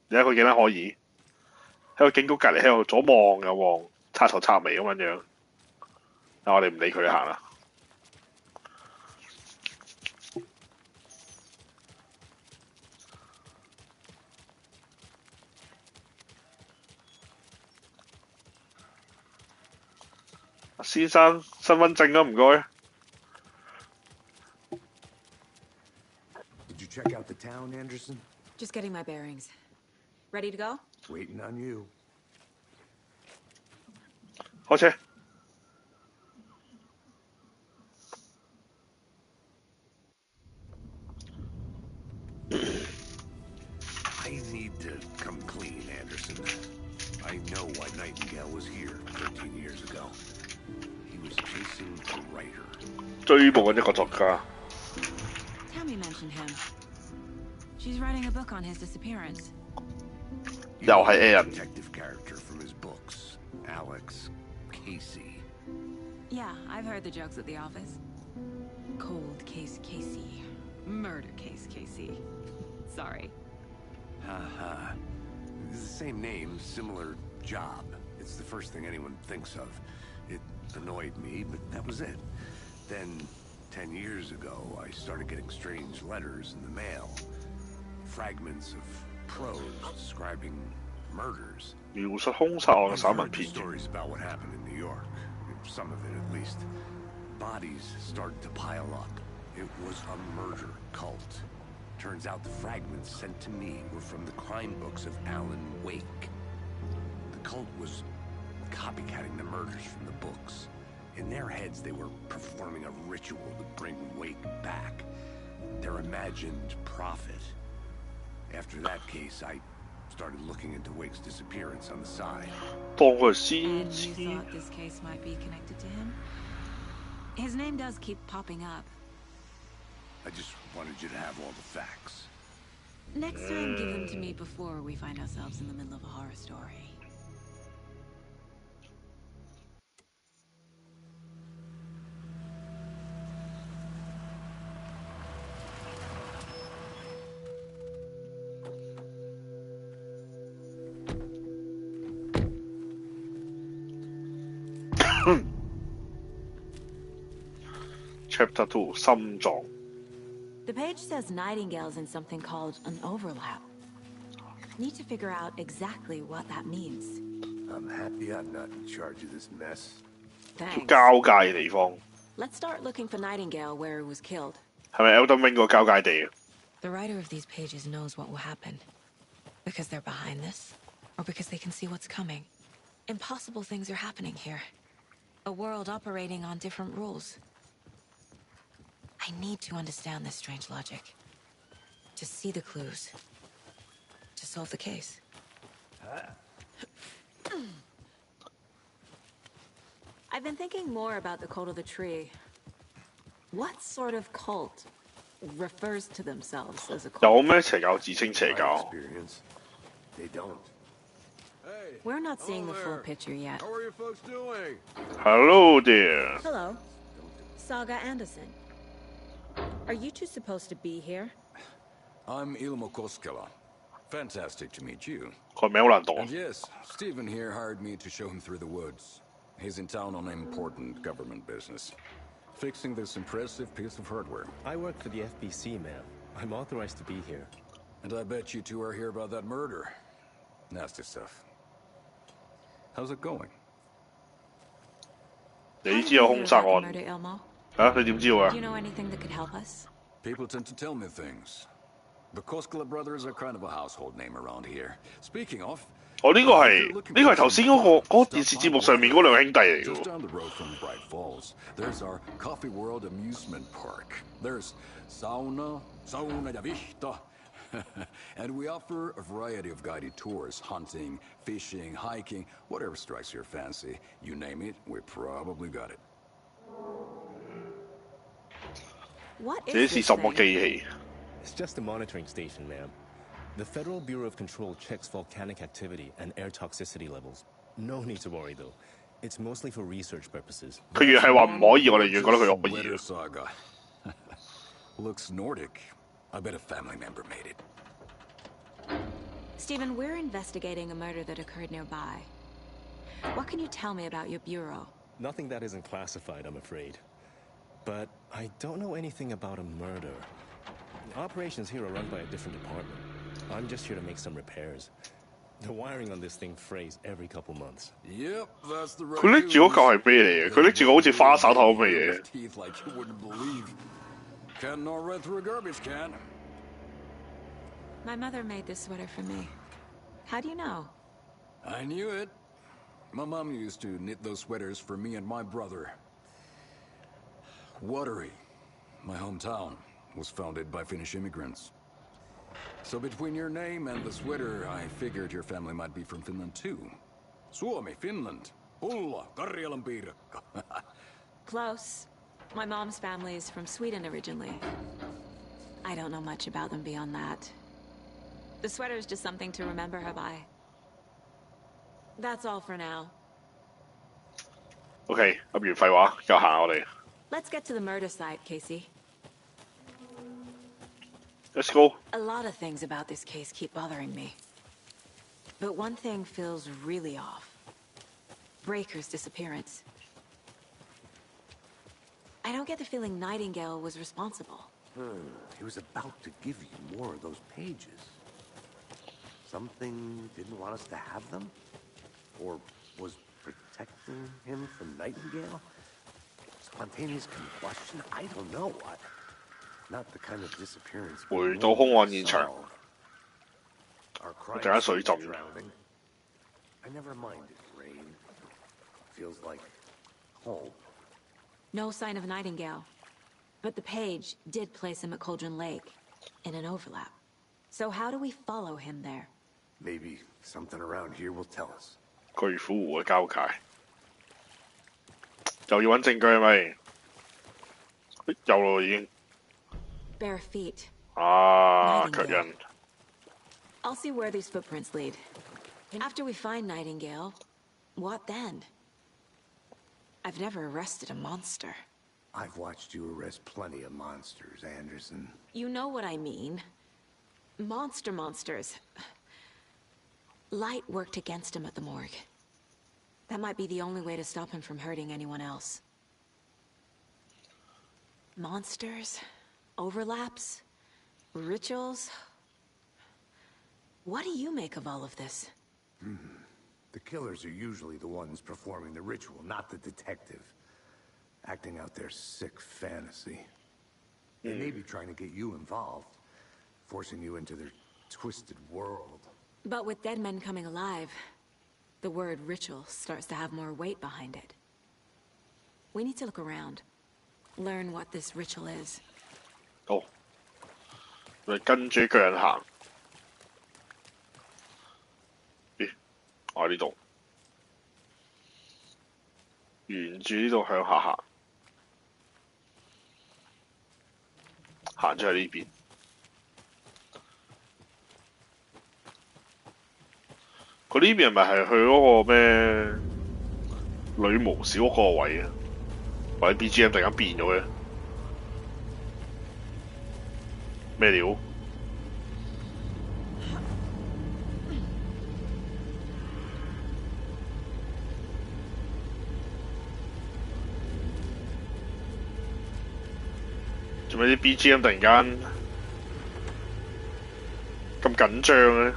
S1: 你睇下佢幾撚可疑，喺個警局隔離喺度左望右望，插頭插尾咁樣樣。但我哋唔理佢行啦。先生，身份證啊，唔該。
S5: Did you check out the town, Anderson?
S3: Just getting my bearings. Ready to go?
S5: Waiting on you.
S1: 開車。
S5: I need to come clean, Anderson. I know why Nightingale was here 13 years ago. He was chasing a writer.
S1: 追捕緊一個作家。
S3: Tammy mentioned him. She's writing a book on his disappearance.
S1: 又係 Aaron。
S5: Detective character from his books, Alex Casey.
S3: Yeah, I've heard the jokes at the office. Cold case Casey. Murder case Casey. Sorry.
S5: Haha. It's the same name, similar job. It's the first thing anyone thinks of. It annoyed me, but that was it. Then, 10 years ago, I started getting strange letters in the mail. Fragments of prose describing murders.
S1: 描述兇殺案嘅散文篇。
S5: Stories about what happened in New York. Some of it, at least. Bodies started to pile up. It was a murder cult. Turns out the fragments sent to me were from the crime books of Alan Wake. The cult was copycatting the murders from the books. In their heads, they were performing a ritual to bring Wake back. Their imagined prophet. After that case, I started looking into Wake's disappearance on the side.
S1: 當佢係先
S3: And you thought this case might be connected to him? His name does keep popping up.
S5: I just wanted you to have all the facts.
S3: Next time, give them to me before we find ourselves in the middle of a horror story.
S1: Chapter 2 心臟。
S3: The page says Nightingale's in something called an overlap. Need to figure out exactly what that means.
S5: I'm happy I'm not in charge of this mess.
S1: 條
S3: Thanks.
S1: 交界地方
S3: Let's start looking for Nightingale where he was killed.
S1: 係咪 Elden Ring 個交界地啊？
S3: The writer of these pages knows what will happen. Because they're behind this, or because they can see what's coming. Impossible things are happening here. A world operating on different rules. I need to understand this strange logic. To see the clues. To solve the case. I've been thinking more about the cult of the tree. What sort of cult refers to themselves as a cult?
S1: 有咩邪教自稱邪
S5: My
S1: 教？
S5: experience, they don't.
S3: We're not seeing the full picture yet.
S16: How are you folks doing?
S1: Hello there.
S3: Hello. Saga Anderson. Are you two supposed to be here?
S16: I'm Ilmo Koskela. Fantastic to meet you.
S1: 個名好難讀啊
S16: And yes, Stephen here hired me to show him through the woods. He's in town on important government business. Fixing this impressive piece of hardware.
S2: I work for the FBC, ma'am. I'm authorized to be here.
S16: And I bet you two are here about that murder. Nasty stuff. How's it going?
S1: 你知有兇殺案
S3: Murder, Ilmo?
S1: 啊？你點知啊
S3: Do？you know anything that could help us?
S16: People tend to tell me things. The Koskela brothers are kind of a household name around here. Speaking of,
S1: 我呢個係頭先嗰個電視節目上面嗰兩兄弟嚟
S16: just
S1: 嘅喎。
S16: down the road from Bright Falls, there's our Coffee World Amusement Park. There's sauna ja vihta. And we offer a variety of guided tours, hunting, fishing, hiking, whatever strikes your fancy. You name it, we probably got it.
S3: What
S1: 這
S3: is
S1: 是
S3: this
S1: 什麼
S3: thing?
S1: 機器？
S2: It's just a monitoring station, ma'am. The Federal Bureau of Control checks volcanic activity and air toxicity levels. No need to worry, though.
S17: It's mostly for research purposes.
S1: 佢越係話唔可以，我哋越覺得佢可以。
S16: Sweater saga. Looks Nordic. I bet a family member made it.
S3: Stephen, we're investigating a murder that occurred nearby. What can you tell me about your bureau?
S17: Nothing that isn't classified, I'm afraid. But I don't know anything about a murder. Operations here are run by a different department. I'm just here to make some repairs. The wiring on this thing frays every couple months.
S16: Yep, that's the right.
S1: 佢拎住嗰嚿係咩嚟嘅？佢拎住個好似花手頭咁嘅嘢。
S16: Teeth like you wouldn't believe. Can't gnaw right through a garbage can.
S3: My mother made this sweater for me. How do you know?
S16: I knew it. My mom used to knit those sweaters for me and my brother. Watery, my hometown, was founded by Finnish immigrants. So between your name and the sweater, I figured your family might be from Finland too. Suomi, Finland. Pulla, Karjalan piirakka.
S3: Close. My mom's family is from Sweden originally. I don't know much about them beyond that. The sweater is just something to remember her by. That's all for now.
S1: OK， 噏完廢話，又行我哋。
S3: Let's get to the murder site, Casey.
S1: Let's go.
S3: A lot of things about this case keep bothering me. But one thing feels really off. Breaker's disappearance. I don't get the feeling Nightingale was responsible.
S5: He was about to give you more of those pages. Something didn't want us to have them? Or was protecting him from Nightingale? Spontaneous combustion? I don't know. Not the kind of disappearance.
S1: 回到兇案現場，
S5: Our
S1: 突然間
S5: crime
S1: 水
S5: scene
S1: 浸。
S5: drowning. I never minded rain. Feels like home.
S3: No sign of Nightingale. But the page did place him at Cauldron Lake, in an overlap. So how do we follow him there?
S5: Maybe something around here will tell us.
S1: 巨虎湖嘅交界，又要揾證據係咪？有咯已經。
S3: Bare feet.
S1: 啊，確認。
S3: I'll see where these footprints lead. After we find Nightingale, what then? I've never arrested a monster.
S5: I've watched you arrest plenty of monsters, Anderson.
S3: You know what I mean. Monsters. Light worked against him at the morgue. That might be the only way to stop him from hurting anyone else. Monsters? Overlaps? Rituals? What do you make of all of this?
S5: The killers are usually the ones performing the ritual, not the detective. Acting out their sick fantasy. They may be trying to get you involved, forcing you into their twisted world.
S3: But with dead men coming alive, the word ritual starts to have more weight behind it. We need to look around. Learn what this ritual is.
S1: 好，你跟住一個人行。咦？我喺呢度，沿住呢度向下行，行出去呢邊。佢呢邊係咪係去嗰個咩女巫小屋嗰個位啊？或者 BGM 突然間變咗嘅？咩料？做咩啲 BGM 突然間咁緊張咧？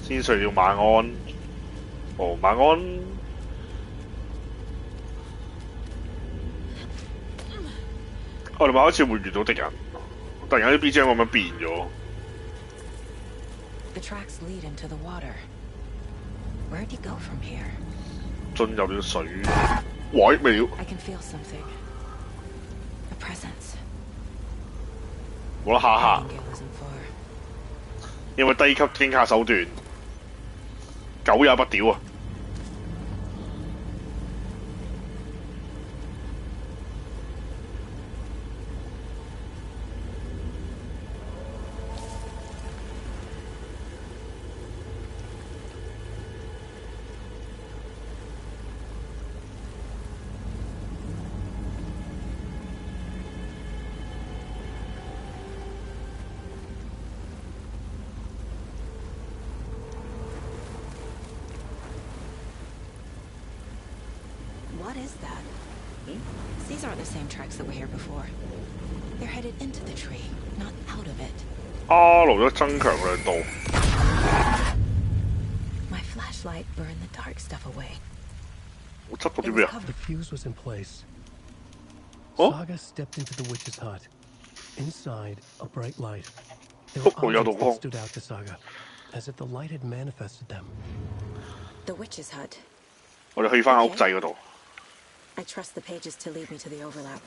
S1: 先除了馬鞍，哦，馬鞍。我哋咪開始會遇到敵人，突然間啲 BGM 咁樣變咗。
S3: The tracks lead into the water. Where'd you go from here?
S1: 進入了水，喂，咩料？
S3: I can feel something. A presence.
S1: 冇得下下，
S3: Nightingale isn't far.
S1: 因為低級驚嚇手段。狗也不屌啊！What
S3: is that? These aren't the same tracks that were here before. They're headed into the tree, not out of it.
S1: R 咗增強亮度。
S3: My flashlight burned the dark stuff away.
S1: 我執到啲咩啊？
S2: The fuse was in place.
S1: Oh?
S2: Saga stepped into the witch's hut. Inside, a bright light. There
S1: Oh,
S2: were
S1: yeah,
S2: objects
S1: the wall.
S2: that stood out to Saga, as if the light had manifested them.
S3: The witch's hut.
S1: 我哋去翻屋仔嗰度。
S3: I trust the pages to lead me to the overlap.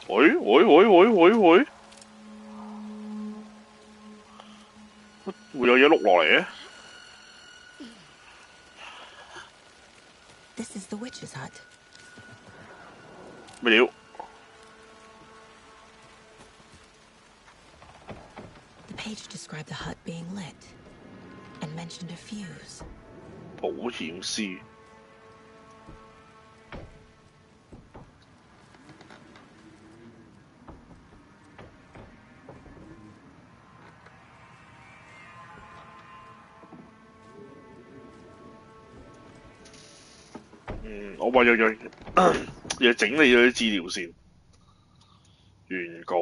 S1: 喂！會有嘢碌落嚟嘅？
S3: This is the witch's hut.
S1: 咩料？
S3: The page described the hut being lit and mentioned a fuse.
S1: 保險師。 我為咗要整理咗啲資料先。原稿。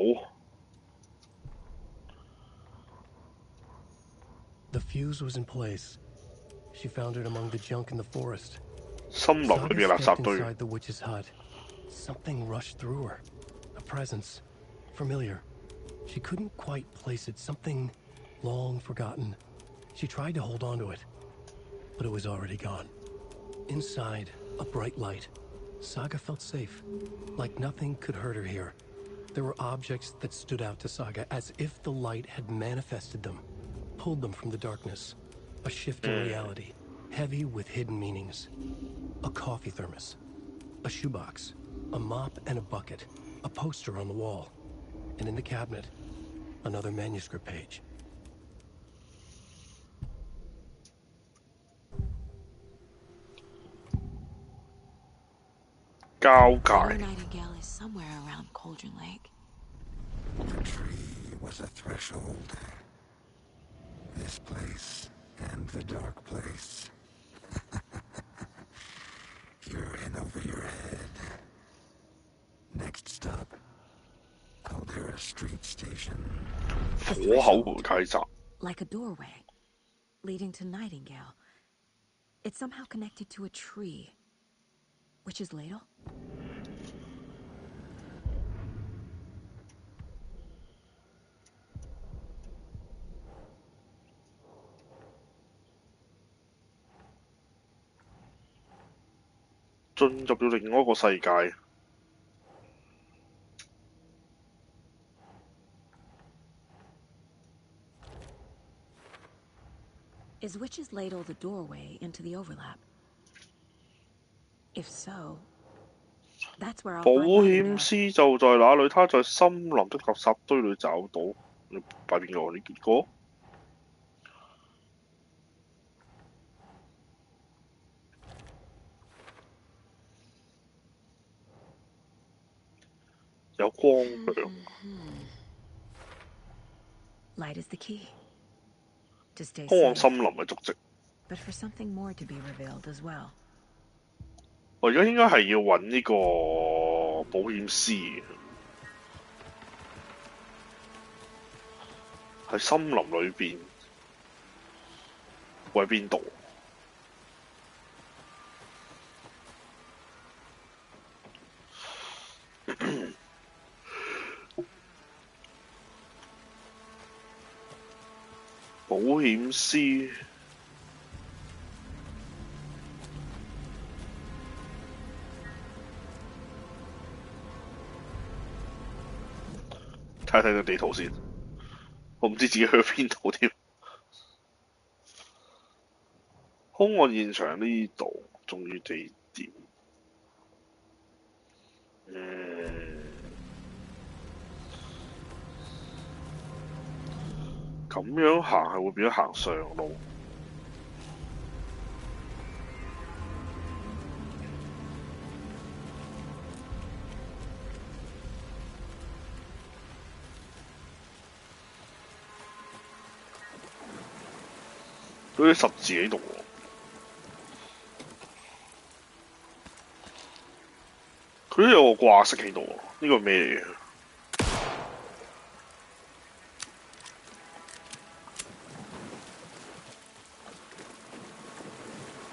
S2: The fuse was in place. She found it among the junk in the forest.
S1: 森林裏邊嘅垃圾
S2: Saga
S1: 堆。
S2: stepped inside the witch's hut. Something rushed through her. A presence. Familiar. She couldn't quite place it. Something long forgotten. She tried to hold on to it, but it was already gone. Inside, a bright light. Saga felt safe, like nothing could hurt her here. There were objects that stood out to Saga as if the light had manifested them, pulled them from the darkness. A shift in reality, heavy with hidden meanings. A coffee thermos, a shoebox, a mop and a bucket, a poster on the wall, and in the cabinet, another manuscript page.
S3: Blue Nightingale is somewhere around Cauldron Lake.
S8: The tree was a threshold. This place and the dark place. You're in over your head. Next stop, Caldera Street Station.
S1: 火口階集。
S3: Like a doorway, leading to Nightingale. It's somehow connected to a tree. Witch's Ladle?
S1: 進入咗另外一個世界。
S3: Is Witch's Ladle the doorway into the overlap? If so, that's where I'll
S1: 保
S3: find
S1: 險師就在那裏，他在森林的垃圾堆裏找到。你擺邊個？你結果？ 有光亮。
S3: Light is the key. To stay
S1: 通往
S3: safe,
S1: 森林嘅足跡。
S3: but for something more to be revealed as well.
S1: 我而家應該係要揾呢個保險師，喺森林裏邊，會喺邊度？保險師。睇睇個地圖先，我唔知自己去咗邊度添。兇案現場呢度，重要地點。咁樣行係會變咗行上路。嗰啲十字喺度喎，佢都有個掛飾喺度喎，呢個咩嚟嘅？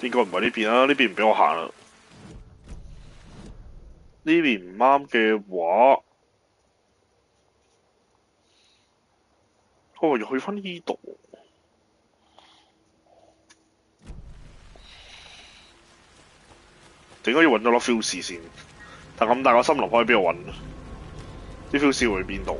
S1: 應該唔係呢邊啦，呢邊唔俾我行啦。呢邊唔啱嘅話，我要去返呢度。應該要揾到粒 fuse 先，但咁大個森林可以邊度揾？啲 fuse 會去邊度？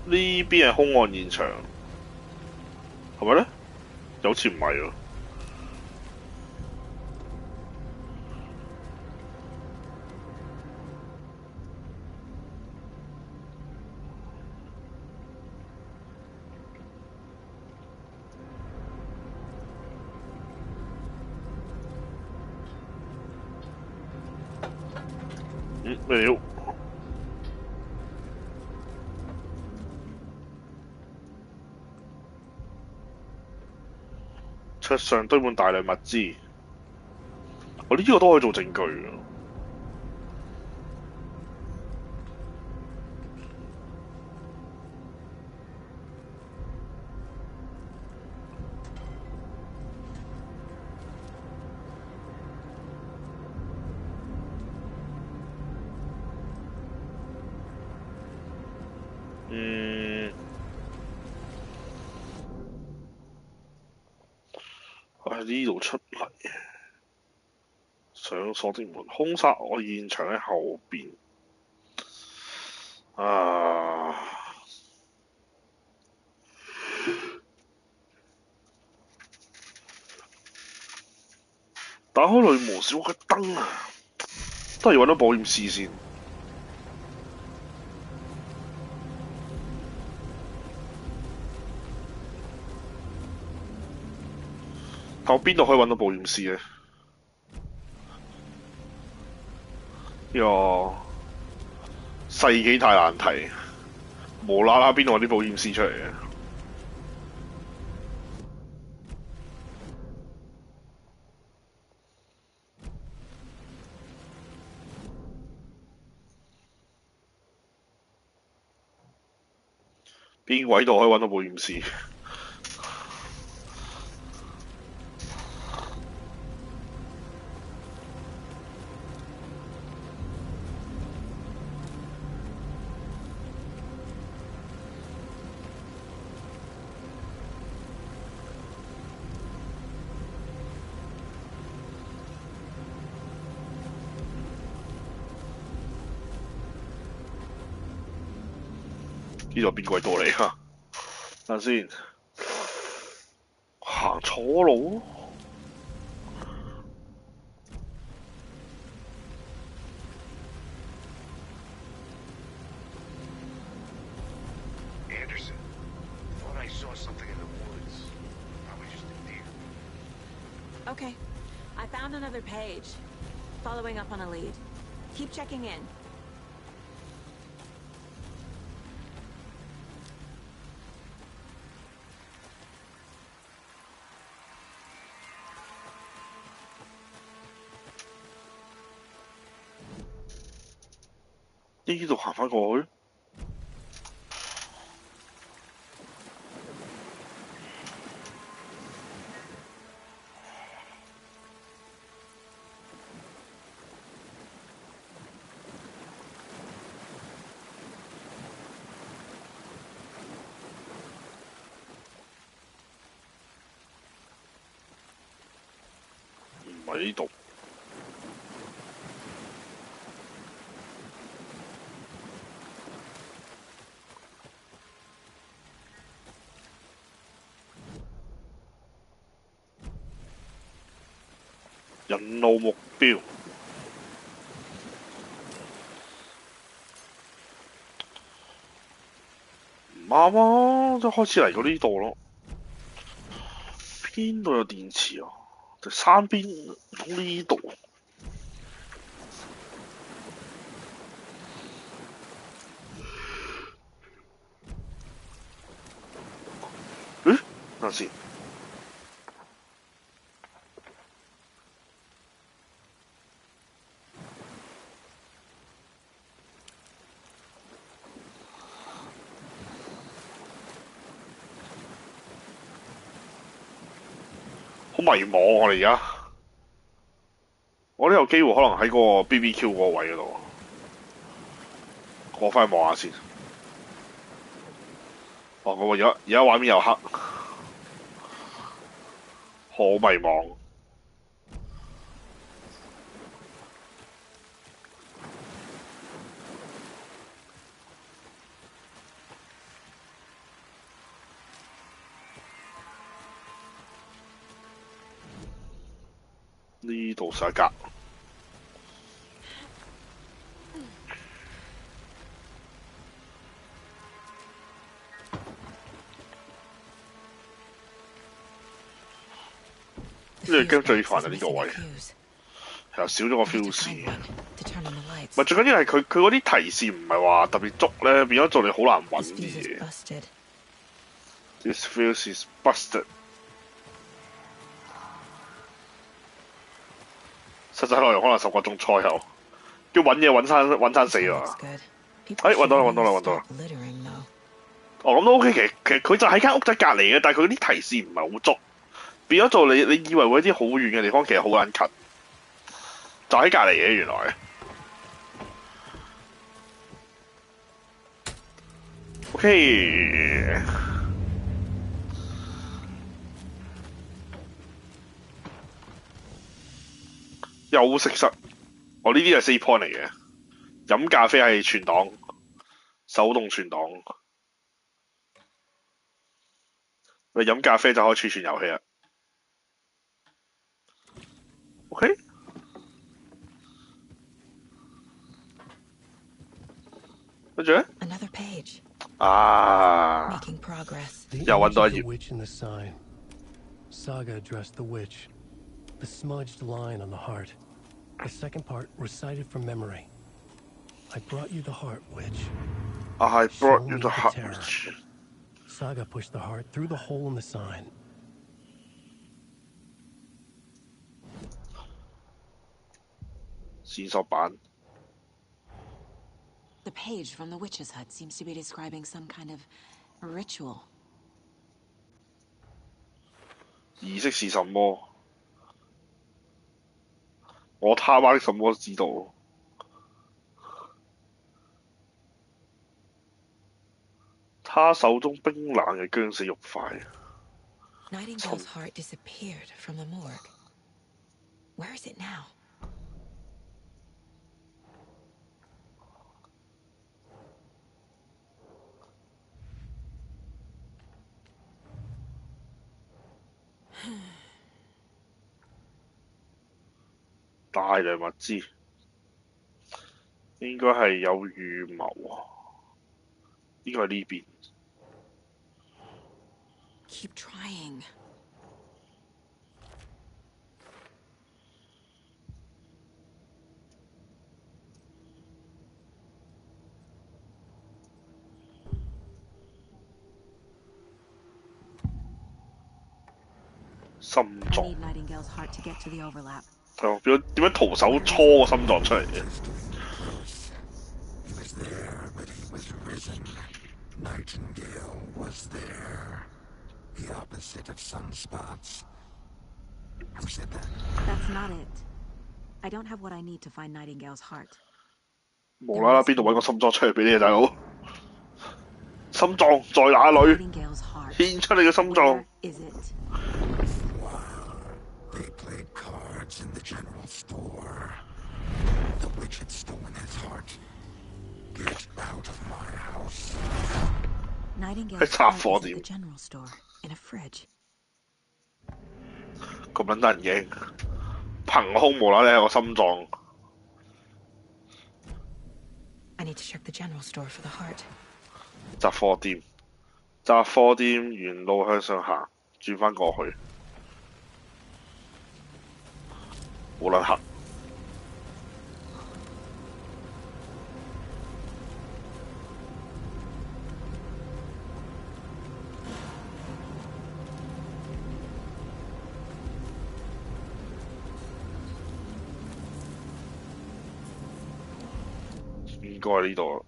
S1: 呢邊係兇案現場，係咪咧？又好似唔係喎。咩料？桌上堆滿大量物資，我呢個都可以做證據㗎。喺呢度出嚟，上鎖的門，兇殺案現場喺後邊。打開女巫小屋嘅燈啊，都係要揾到保險絲先。但我邊度可以揾到保險絲咧？呢個世紀大難題，無啦啦邊度揾啲保險絲出嚟嘅？邊位度可以揾到保險絲？呢度邊鬼度嚟啊？等陣先，行錯路。
S8: Anderson, thought I saw something in the woods. Probably just a deer.
S18: Okay, I found another page. Following up on a lead. Keep checking in.
S1: 呢度行返過去。喺呢度。引路目標。唔啱啊！都開始嚟到呢度咯。邊度有電池啊？就山邊唔通呢度？誒，等陣先。好迷茫我哋而家，我都有機會可能喺個 BBQ 嗰個位嗰度，我翻去望下先。哦，我而家畫面又黑，好迷茫。呢度上一格，呢個 game 最煩啊！呢個位又少咗個 fuse。唔係最緊要係佢嗰啲提示唔係話特別足咧，變咗做你好難揾啲嘢。This fuse is busted。實際內容可能10個鐘賽後，叫揾嘢揾餐死啊！揾到啦！哦，咁都 OK。其實佢就喺間屋仔隔離嘅，但係佢啲提示唔係好足，變咗做你以為會一啲好遠嘅地方，其實好撚近，就喺隔離嘅原來。OK。休息室，我呢啲係 save point 嚟嘅。飲咖啡係存檔，手動存檔。你飲咖啡就可以儲存遊戲啦。OK。跟住咧，啊，又揾到一頁。
S2: Saga addressed the witch. The smudged line on the heart. The second part recited from memory. I brought you the heart, witch.
S1: I brought you the heart, witch.
S2: Saga pushed the heart through the hole in the sign.
S18: The page from the witch's hut seems to be describing some kind of ritual.
S1: 儀式是什麼？我他媽的什麼知道？他手中冰冷嘅僵死肉塊。
S3: Nightingale's heart disappeared from the morgue. Where is it now?
S1: 大量物資，應該係有預謀啊！應該係呢邊。
S18: Keep trying.
S1: 心臟。
S18: I need Nightingale's heart to get to the overlap.
S1: 係點樣徒手搓個心臟出嚟嘅？
S8: He was there, but he was risen. Nightingale was there. The opposite of sunspots. Who said that?
S18: That's not it. I don't have what I need to find Nightingale's heart.
S1: 無啦啦邊度揾個心臟出嚟俾你啊，大佬？心臟在哪裏？獻出你嘅心臟。
S18: Is it?
S8: They played cards in the had stolen his heart. Get out of my house.
S3: Nightingale's
S1: 喺雜
S3: heart
S1: 貨
S3: is at
S1: 店
S3: the general store in a fridge.
S1: 咁撚得人驚，憑空無啦啦有個心臟。
S3: I need to check the general store for the heart.
S1: 雜貨店，雜貨店沿路向上行，轉翻過去。好撚黑。應該係呢度。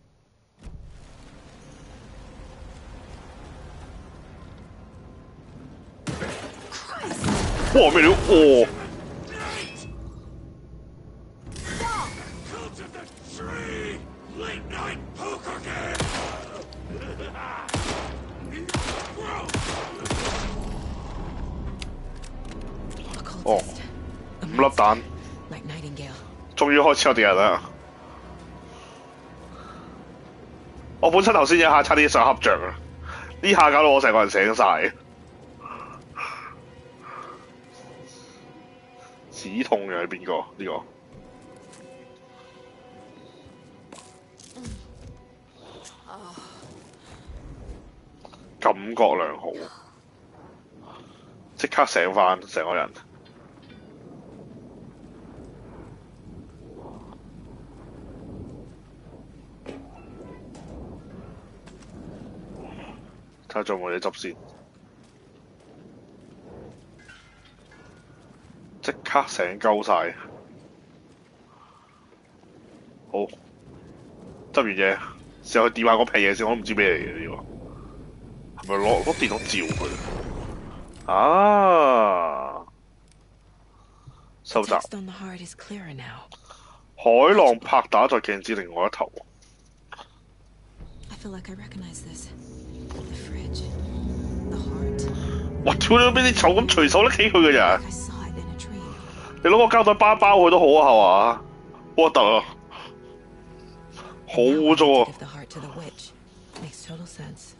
S1: 哇！咩料？哦！
S8: Cult of the Tree! Late night poker game!
S1: 哦，5粒蛋，
S3: Like Nightingale.
S1: 終於開始有敵人啦！我本身頭先一下差啲想瞌着啊，呢下搞到我成個人醒晒。止痛嘅係邊個？呢個？感覺良好，即刻醒翻成個人。睇下仲有冇嘢執先。即刻醒鳩晒。好，執完嘢，試下去掂下嗰皮嘢先，我都唔知咩嚟嘅呢個。係咪攞電筒照佢？啊！收集。
S3: Text on the heart is clearer now.
S1: 海浪拍打在鏡子另外一頭。
S3: I feel like I recognize this. The fridge. The heart.
S1: 哇！屌你俾啲臭咁隨手拎起佢嘅人。
S3: I saw it in a dream.
S1: 你攞個膠袋包包佢都好啊，係嘛？好核突啊！好污糟啊！
S3: Give the heart to the witch. Makes total sense.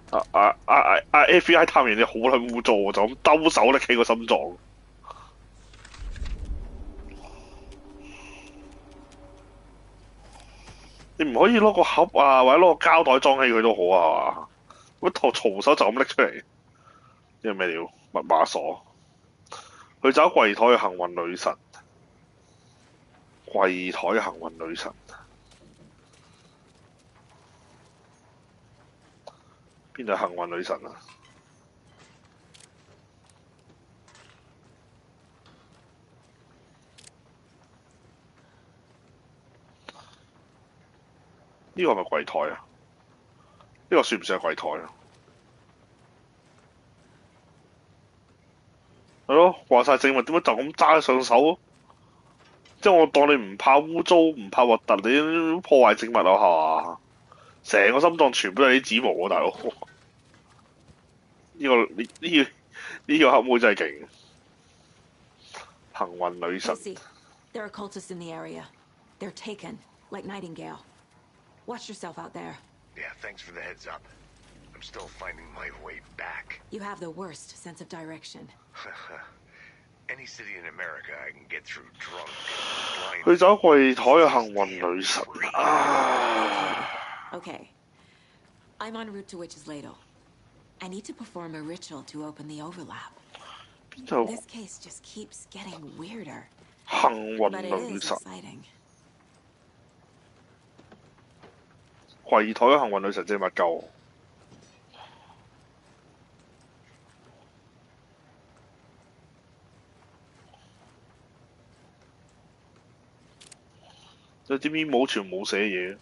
S1: FBI 探員你好撚污糟啊，就咁兜手拎起個心臟。你唔可以攞個盒啊，或者攞個膠袋裝起佢都好啊，係嘛？乜徒手就咁拎出嚟？呢個咩料？密碼鎖。去找櫃台嘅幸運女神。櫃台嘅幸運女神。邊度係幸運女神啊？呢個係咪櫃台啊？呢個算唔算係櫃台啊？係咯，話晒證物點解就咁揸上手？即係我當你唔怕污糟，唔怕核突，你破壞證物啊，係嘛？成個心臟全部都係啲指模啊，大佬！呢個黑妹真係勁，幸運女神。
S18: Casey, there are cultists in the area. They're taken, like Nightingale. Watch yourself out there.
S5: Yeah, thanks for the heads up. I'm still finding my way back.
S18: You have the worst sense of direction.
S5: Any city in America I can get through drunk, blind.
S1: 去找櫃台嘅幸運女神啊！
S18: Okay. I'm en route to Witch's Ladle. I need to perform a ritual to open the overlap.
S1: 邊度
S18: This case just keeps getting weirder.
S1: 幸運
S18: But it
S1: 女
S18: is
S1: 神？
S18: exciting.
S1: 櫃台嘅幸運女神即係乜鳩？你啲 memo 全部冇寫嘢，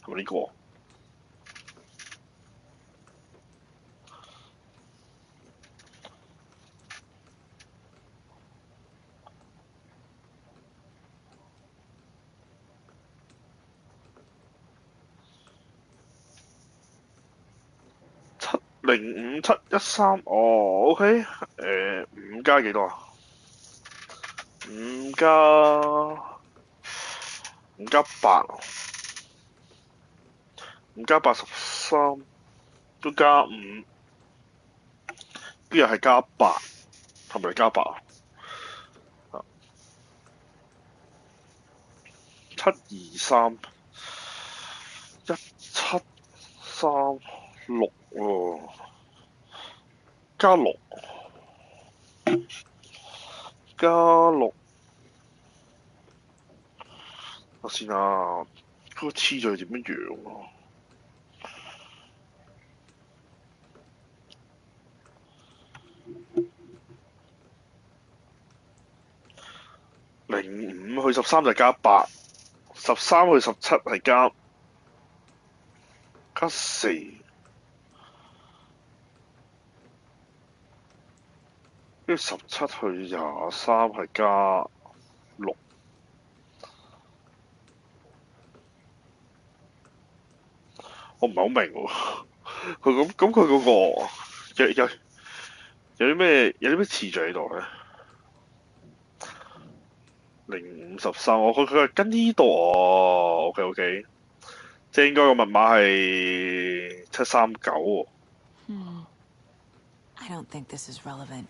S1: 係咪呢個？705-713，哦 ，OK，5加幾多啊5加8，5加8 13，都加5，跟住係加8，係咪加8啊？7 2 3 1 7 3 6喎，加6加6，我先啊，嗰個次序點樣樣啊？05去13就加8，13去17係加4，跟住17去23係加6。我唔係好明喎，佢佢嗰個有啲咩次序喺度咧？05 13，佢係跟呢度哦，OK， 即係應該個密碼係739喎。
S18: I don't think this is relevant.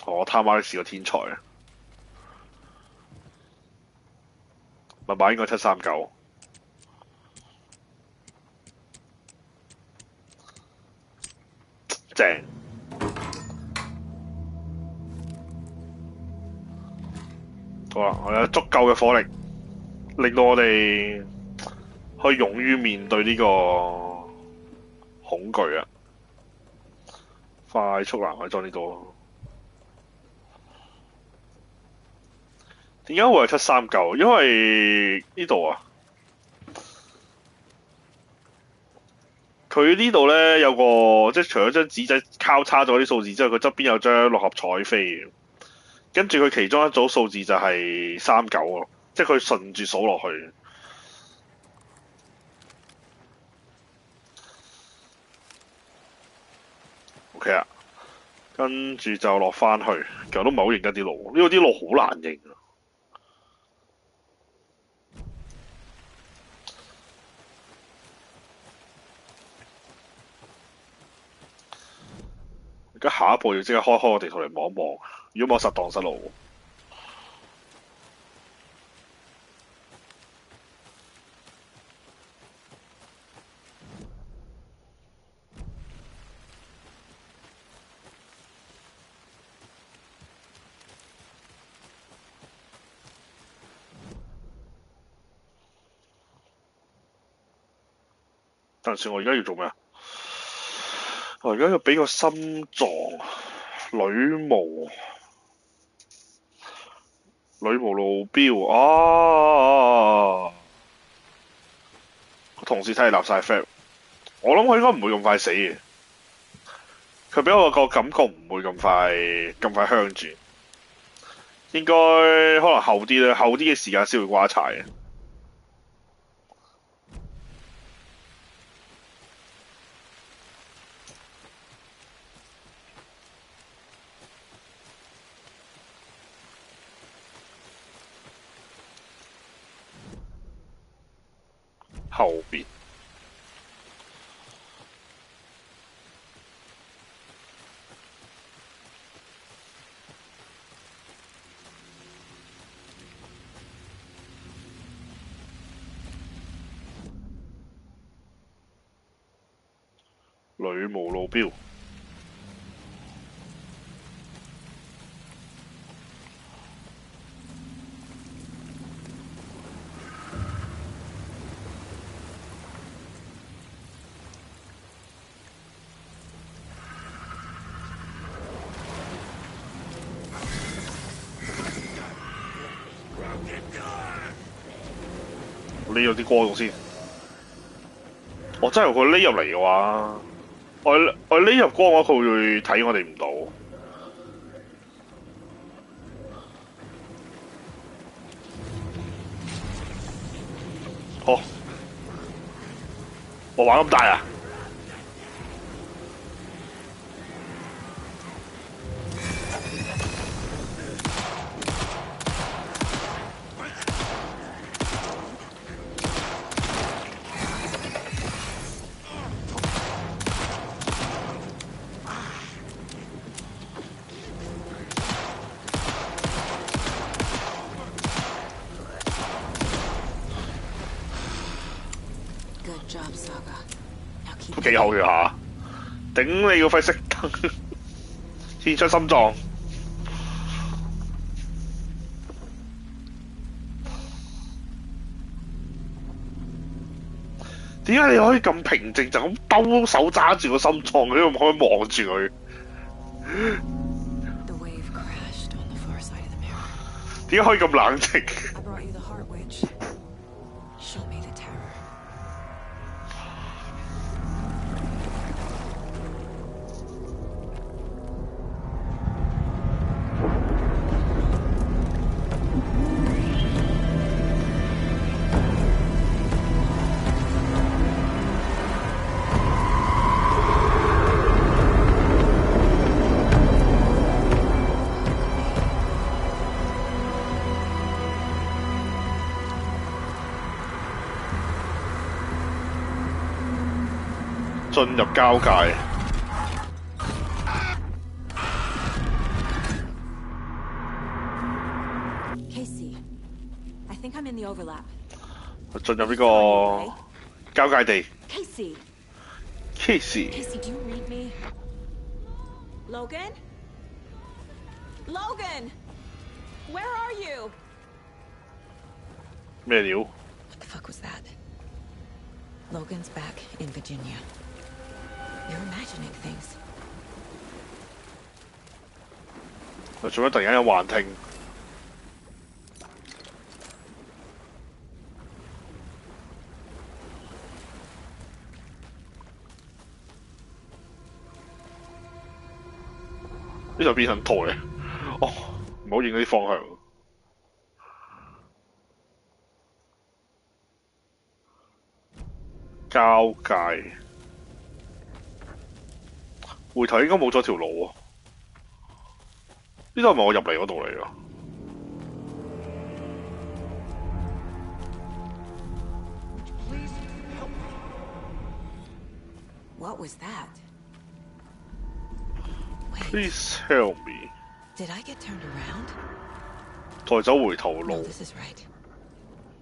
S1: 我他媽的是個天才啊！密碼應該739。正，好啦，我有足夠嘅火力，令到我哋可以勇於面對呢個恐懼啊！快速欄可以裝呢度，點解會係739？因為呢度啊，佢呢度咧有個即係除咗張紙仔交叉咗啲數字之外，佢側邊有張六合彩飛嘅，跟住佢其中一組數字就係39咯，即係佢順住數落去。OK 啊，跟住就落翻去，其實都唔係好認得啲路，呢度啲路好難認啊。而家下一步要即刻開個地圖嚟望一望，如果冇實蕩失路。等陣先，我而家要做咩啊？我而家要俾個心臟女巫路標啊！個同事睇嚟立晒 flag，我諗佢應該唔會咁快死嘅。佢俾我個感覺唔會咁快香住，應該可能後啲咧，後啲嘅時間先會瓜柴嘅。後邊女巫路標。匿咗啲光度先，我真係佢匿入嚟嘅話，我匿入光嘅話，佢會睇我哋唔到。好，我玩咁大啊！都幾好嘅下，頂你個肺熄燈，獻出心臟。點解你可以咁平靜就咁兜手揸住個心臟，你都唔可以望住佢？點解可以咁冷靜？進入交界。
S18: Casey, I think I'm in the overlap.
S1: 進入呢個交界地。
S18: Casey.
S1: Casey.
S18: Casey, do you read me? Logan? Logan! Where are you?
S1: 咩料
S3: What the fuck was that? Logan's back in Virginia. You're imagining things.
S1: 做乜突然間有幻聽？呢度變成台哦，唔好影嗰啲方向。交界，回頭應該冇咗條路喎。呢度係咪我入嚟嗰度嚟㗎？
S3: What was that?
S1: Please help me.
S3: Did I get turned around?
S1: 再走回頭路。
S3: No, this is right.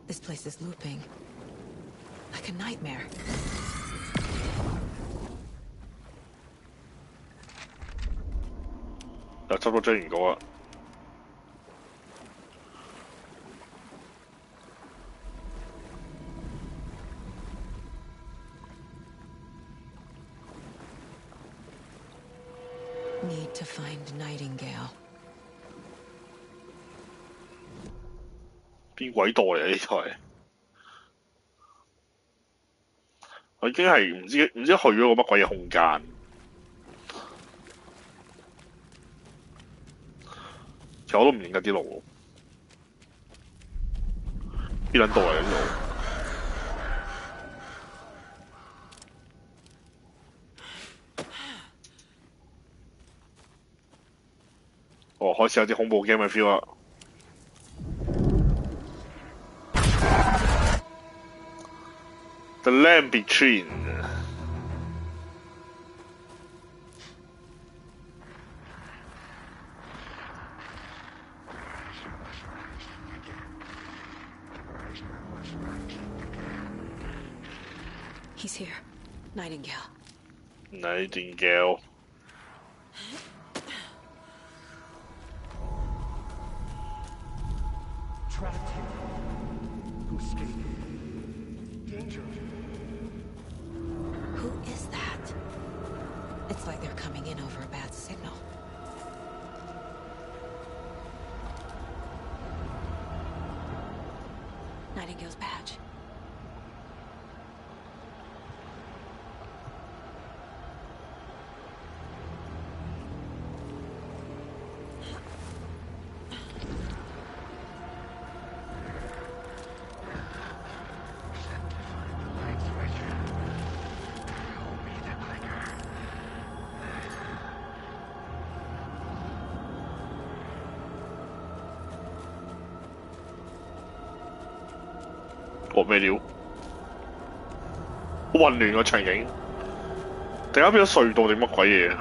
S3: This place is looping. Like a nightmare.
S1: 又執到張原稿啦。
S3: Need to find Nightingale.
S1: 邊鬼度嚟啊？呢台我已經係唔知去咗個乜鬼嘢空間。其實我都唔認得啲路喎，邊撚度嚟呢度？哦，開始有啲恐怖 game 嘅 feel 啦。The Land Between。He's
S3: here. Nightingale.
S1: Nightingale.
S7: Trapped here. To escape. Danger.
S3: Who is that? It's like they're coming in over a bad signal. Nightingale's badge.
S1: 學咩料？好混亂個場景，突然間變咗隧道定乜鬼嘢？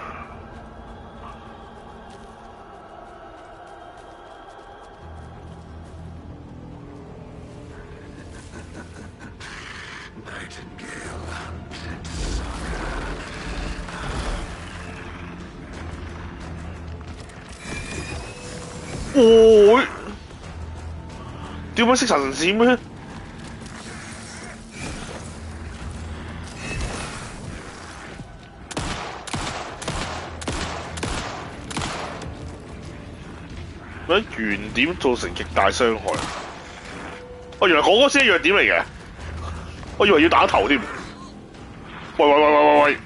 S1: 哦，點解識神閃咩？喺原點造成極大傷害。哦，原來嗰個先係弱點嚟嘅，我以為要打頭添。喂！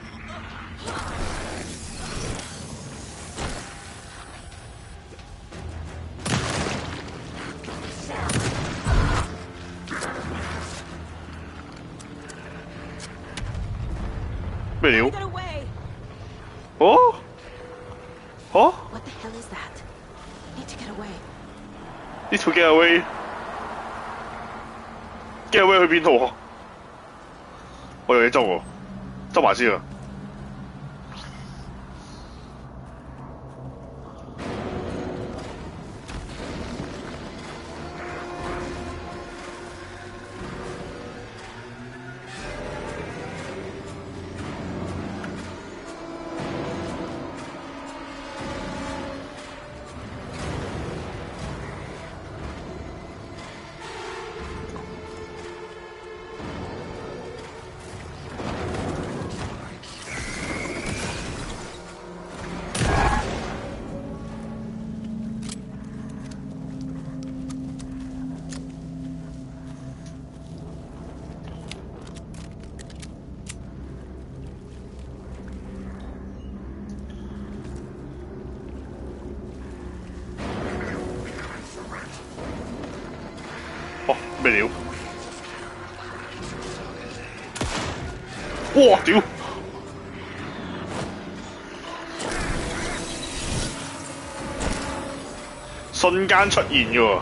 S1: 咩料？哦
S10: ？What the hell is that? Need to get away.
S1: Need to get away. Get away 去邊度啊？我有嘢執喎，執埋先啊！咩料？哇！屌！瞬間出現嘅喎。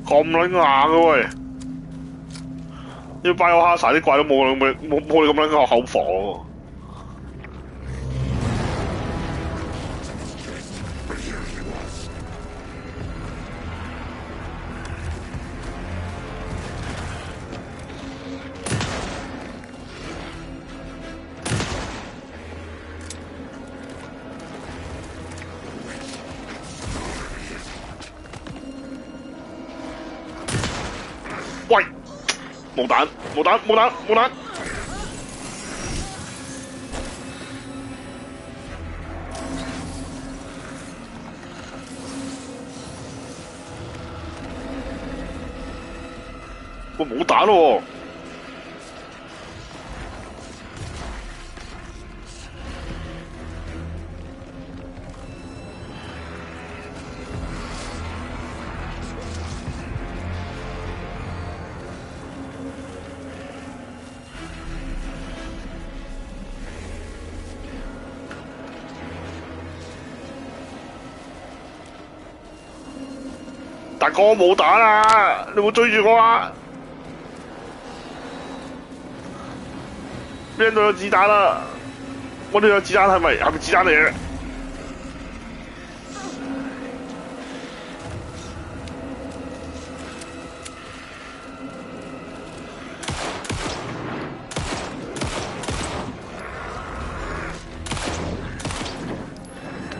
S1: 咁撚硬嘅喂，要拜我哈薩啲怪都冇你咁撚口防喎。喂，冇彈！喂，冇彈喎！大哥冇彈啊！你冇追住我啊！邊度有子彈啊？我哋有子彈係咪子彈嚟嘅？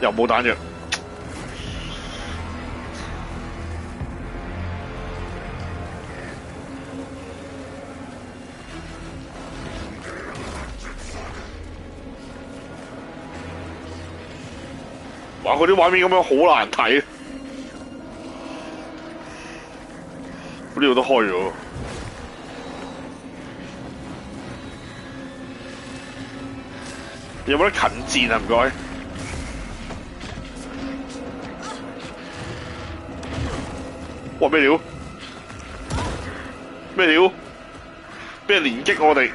S1: 又冇彈藥。哇！嗰啲畫面咁樣好難睇，呢度都開咗。有冇得近戰啊？唔該。哇！咩料？咩料？俾人連擊我哋。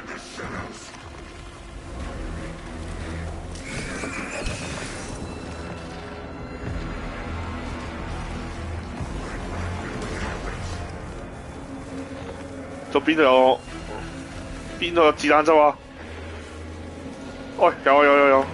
S1: 咗邊度有子彈針啊？喂，有。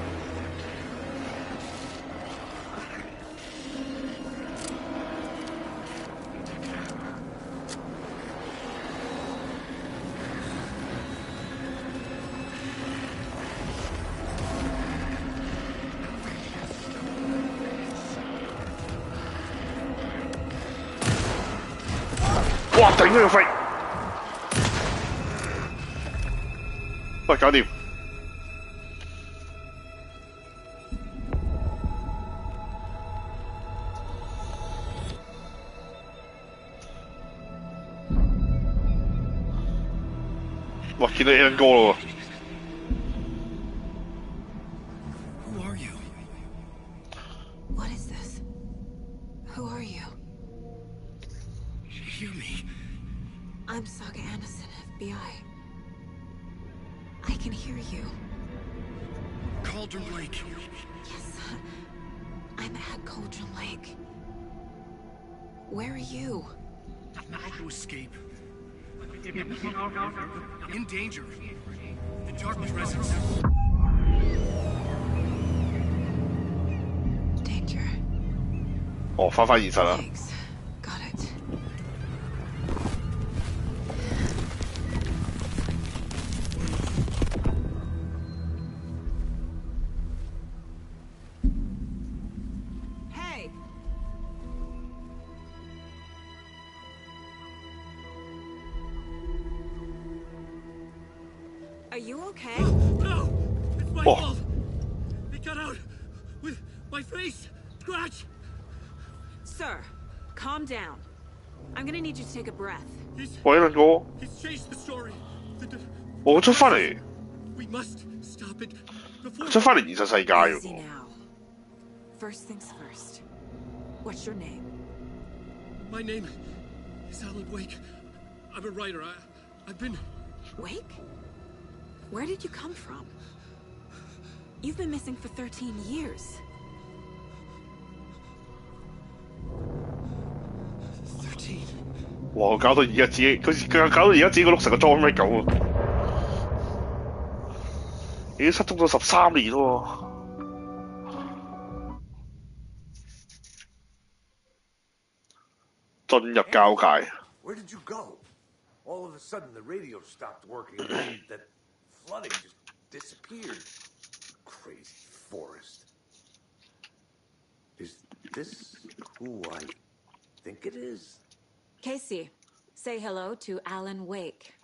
S1: 哇！頂佢個肺！喂，搞掂。哇！見到 Alan 哥咯喎。
S2: Who are you?
S3: What is this? Who are you?
S2: Hear me.
S3: I'm Saga Anderson, FBI. I can hear you.
S2: Cauldron Lake.
S3: Yes, I'm at Cauldron Lake. Where are you?
S2: I had to escape. In danger. The Dark Presence.
S3: Danger.
S1: 哦，翻返現實啦。
S3: Got it.
S18: Hey! Are you okay?
S2: No! It's my fault! They got out with my face! Scratch!
S18: Sir, calm down. I'm gonna need you to take a breath.
S1: 喂，Alan 哥，
S2: He's changed the story.
S1: 我出翻嚟，
S2: We must stop it before...
S1: 出翻嚟現實世界
S18: Easy
S1: 喎。
S18: now. First things first. What's your name?
S2: My name is Alan Wake. I'm a writer. I've been...
S18: Wake? Where did you come from? You've been missing for 13 years.
S2: 13.
S1: 哇！搞到而家自己，佢搞到而家自己個碌成個裝咩咁啊！已經失蹤咗13年喎。進入交界。
S5: Where did you go? All of a sudden, the radio stopped working, and that flooding just disappeared. Crazy forest. Is this who I think it is?
S18: Casey, say hello to Alan Wake.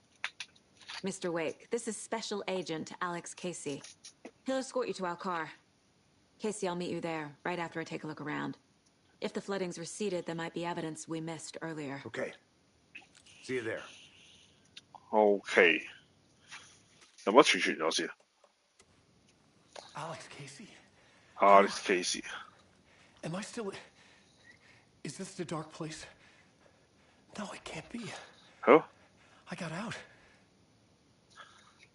S18: Mr. Wake, this is Special Agent Alex Casey. He'll escort you to our car. Casey, I'll meet you there, right after I take a look around. If the flooding's receded, there might be evidence we missed earlier.
S5: Okay. See you there.
S1: OK，有乜傳咗先
S2: Alex Casey?
S1: ？Alex Casey。
S2: Am I still... Is this the dark place? No, it can't be.
S1: 係咯，
S2: I got out.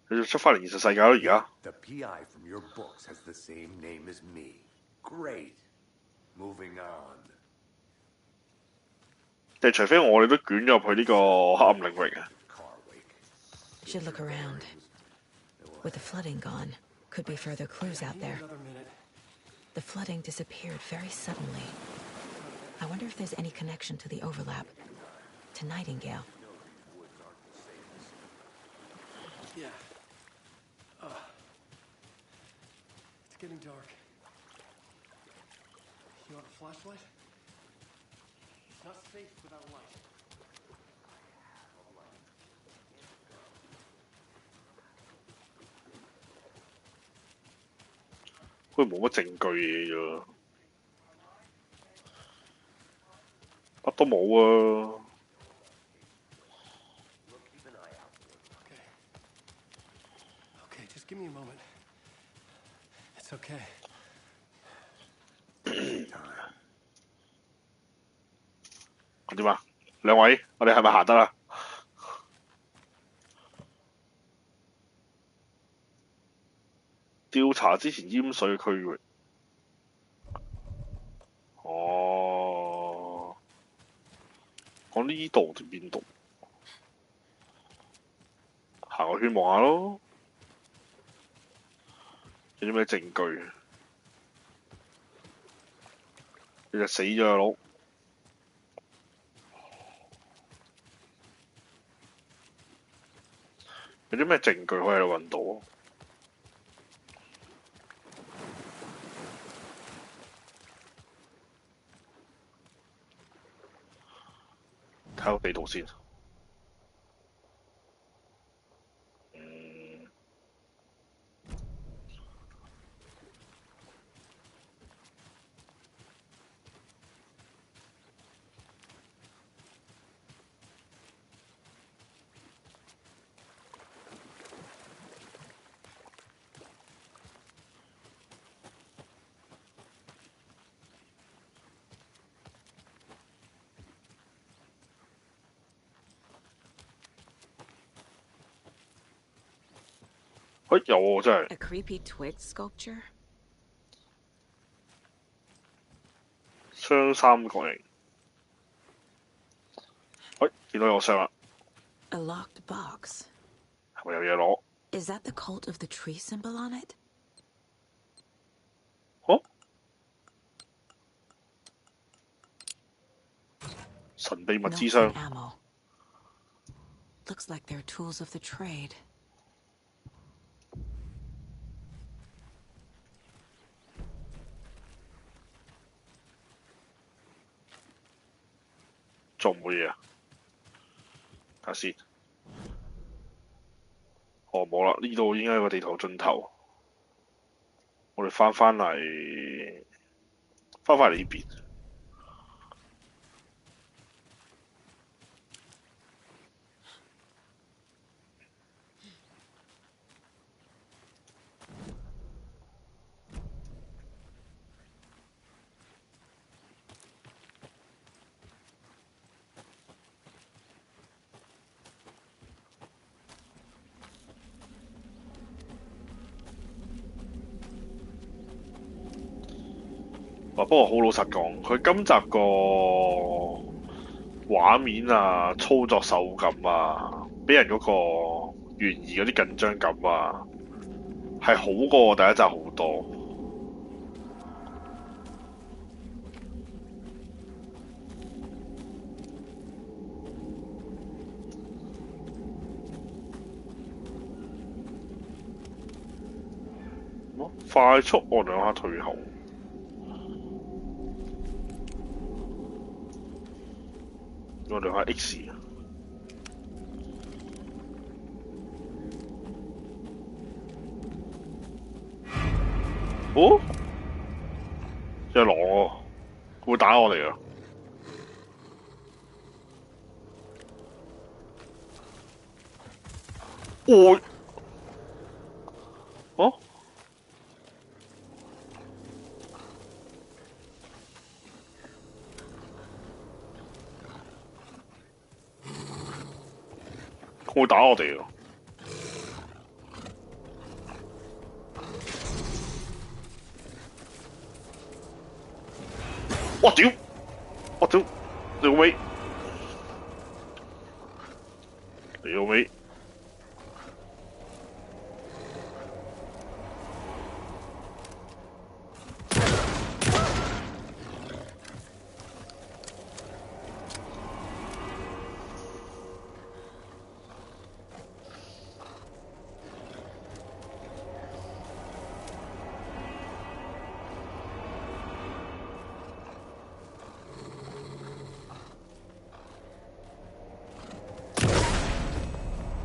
S1: 你就出翻嚟現實世界咯，而家。
S5: The PI from your books has the same name as me. Great. Moving on.
S1: 即係除非我哋都捲咗入去呢個黑暗領域啊！
S3: Should look around. With the flooding gone, could be further clues out there. The flooding disappeared very suddenly. I wonder if there's any connection to the overlap. To Nightingale.
S2: Yeah. It's getting dark. You want a flashlight? It's not safe without light.
S1: 佢冇乜證據嘢啫，乜都冇啊！
S2: Okay, just give me a moment. It's okay.
S1: 點啊？兩位，我哋係咪行得啦？調查之前淹水嘅區域。哦，講呢度定邊度？個圈望下咯，有啲咩證據？你就死咗啊佬！有啲咩證據可以喺度揾到？睇下個地圖先。有喎，真係。
S18: A creepy twig sculpture?
S1: 雙三角形。見到有個箱啦。
S18: A locked box.
S1: 係咪有嘢攞？
S18: Is that the cult of the tree symbol on it?
S1: 神秘物資
S18: Notes
S1: 箱。
S18: and ammo. Looks like they're tools of the trade.
S1: 仲冇嘢啊？睇下先。冇啦，呢度應該係個地圖盡頭。我哋翻嚟呢邊。不過好老實講，佢今集個畫面啊、操作手感啊，俾人嗰個懸疑嗰啲緊張感啊，係好過第一集好多。快速按兩下退後。我兩下 X 啊！哦，隻狼喎，會打我哋啊！哦，哦，會打我哋啊！我屌！我屌！你老味！你老味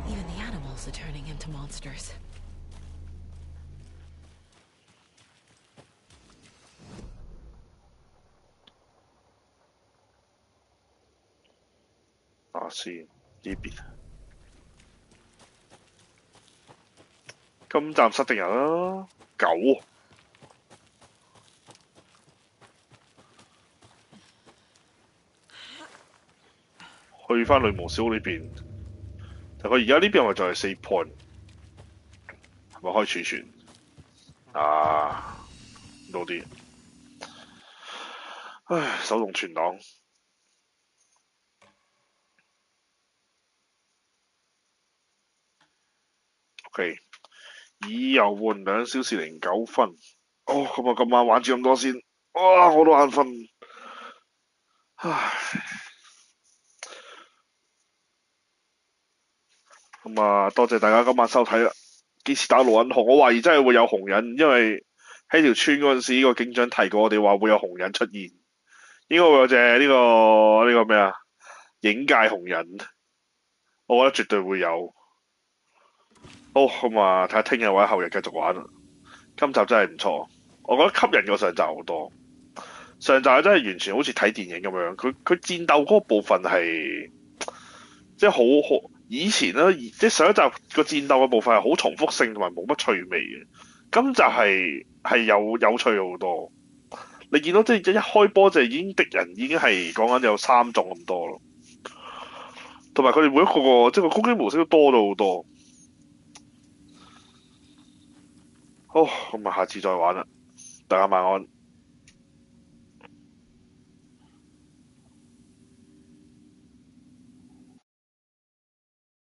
S1: ！Even
S18: the animals are turning into monsters.
S1: 先呢邊，今站失定人啦，9。去翻女巫小屋呢邊，但佢而家呢邊係咪就係4 point？係咪可以儲存？啊，多啲。唉，手動存檔。OK， 已遊玩2小時09分。哦，咁啊，今晚玩住咁多先。哇，我都眼瞓。唉。咁啊，多謝大家今晚收睇啦。幾時打盧恩雄？我懷疑真係會有紅人，因為喺條村嗰陣時，呢個警長提過我哋話會有紅人出現，應該會有隻呢個咩啊？影界紅人，我覺得絕對會有。好，咁啊，睇下聽日或者後日繼續玩啦。今集真係唔錯，我覺得吸引過上集好多。上集真係完全好似睇電影咁樣，佢戰鬥嗰個部分係即係好以前咧，即係上一集個戰鬥嘅部分係好重複性同埋冇乜趣味嘅。今集係有趣好多。你見到即係一開波就已經敵人已經係講緊有3種咁多咯，同埋佢哋每一個即係個攻擊模式都多咗好多。好，咁啊，下次再玩啦，大家晚安。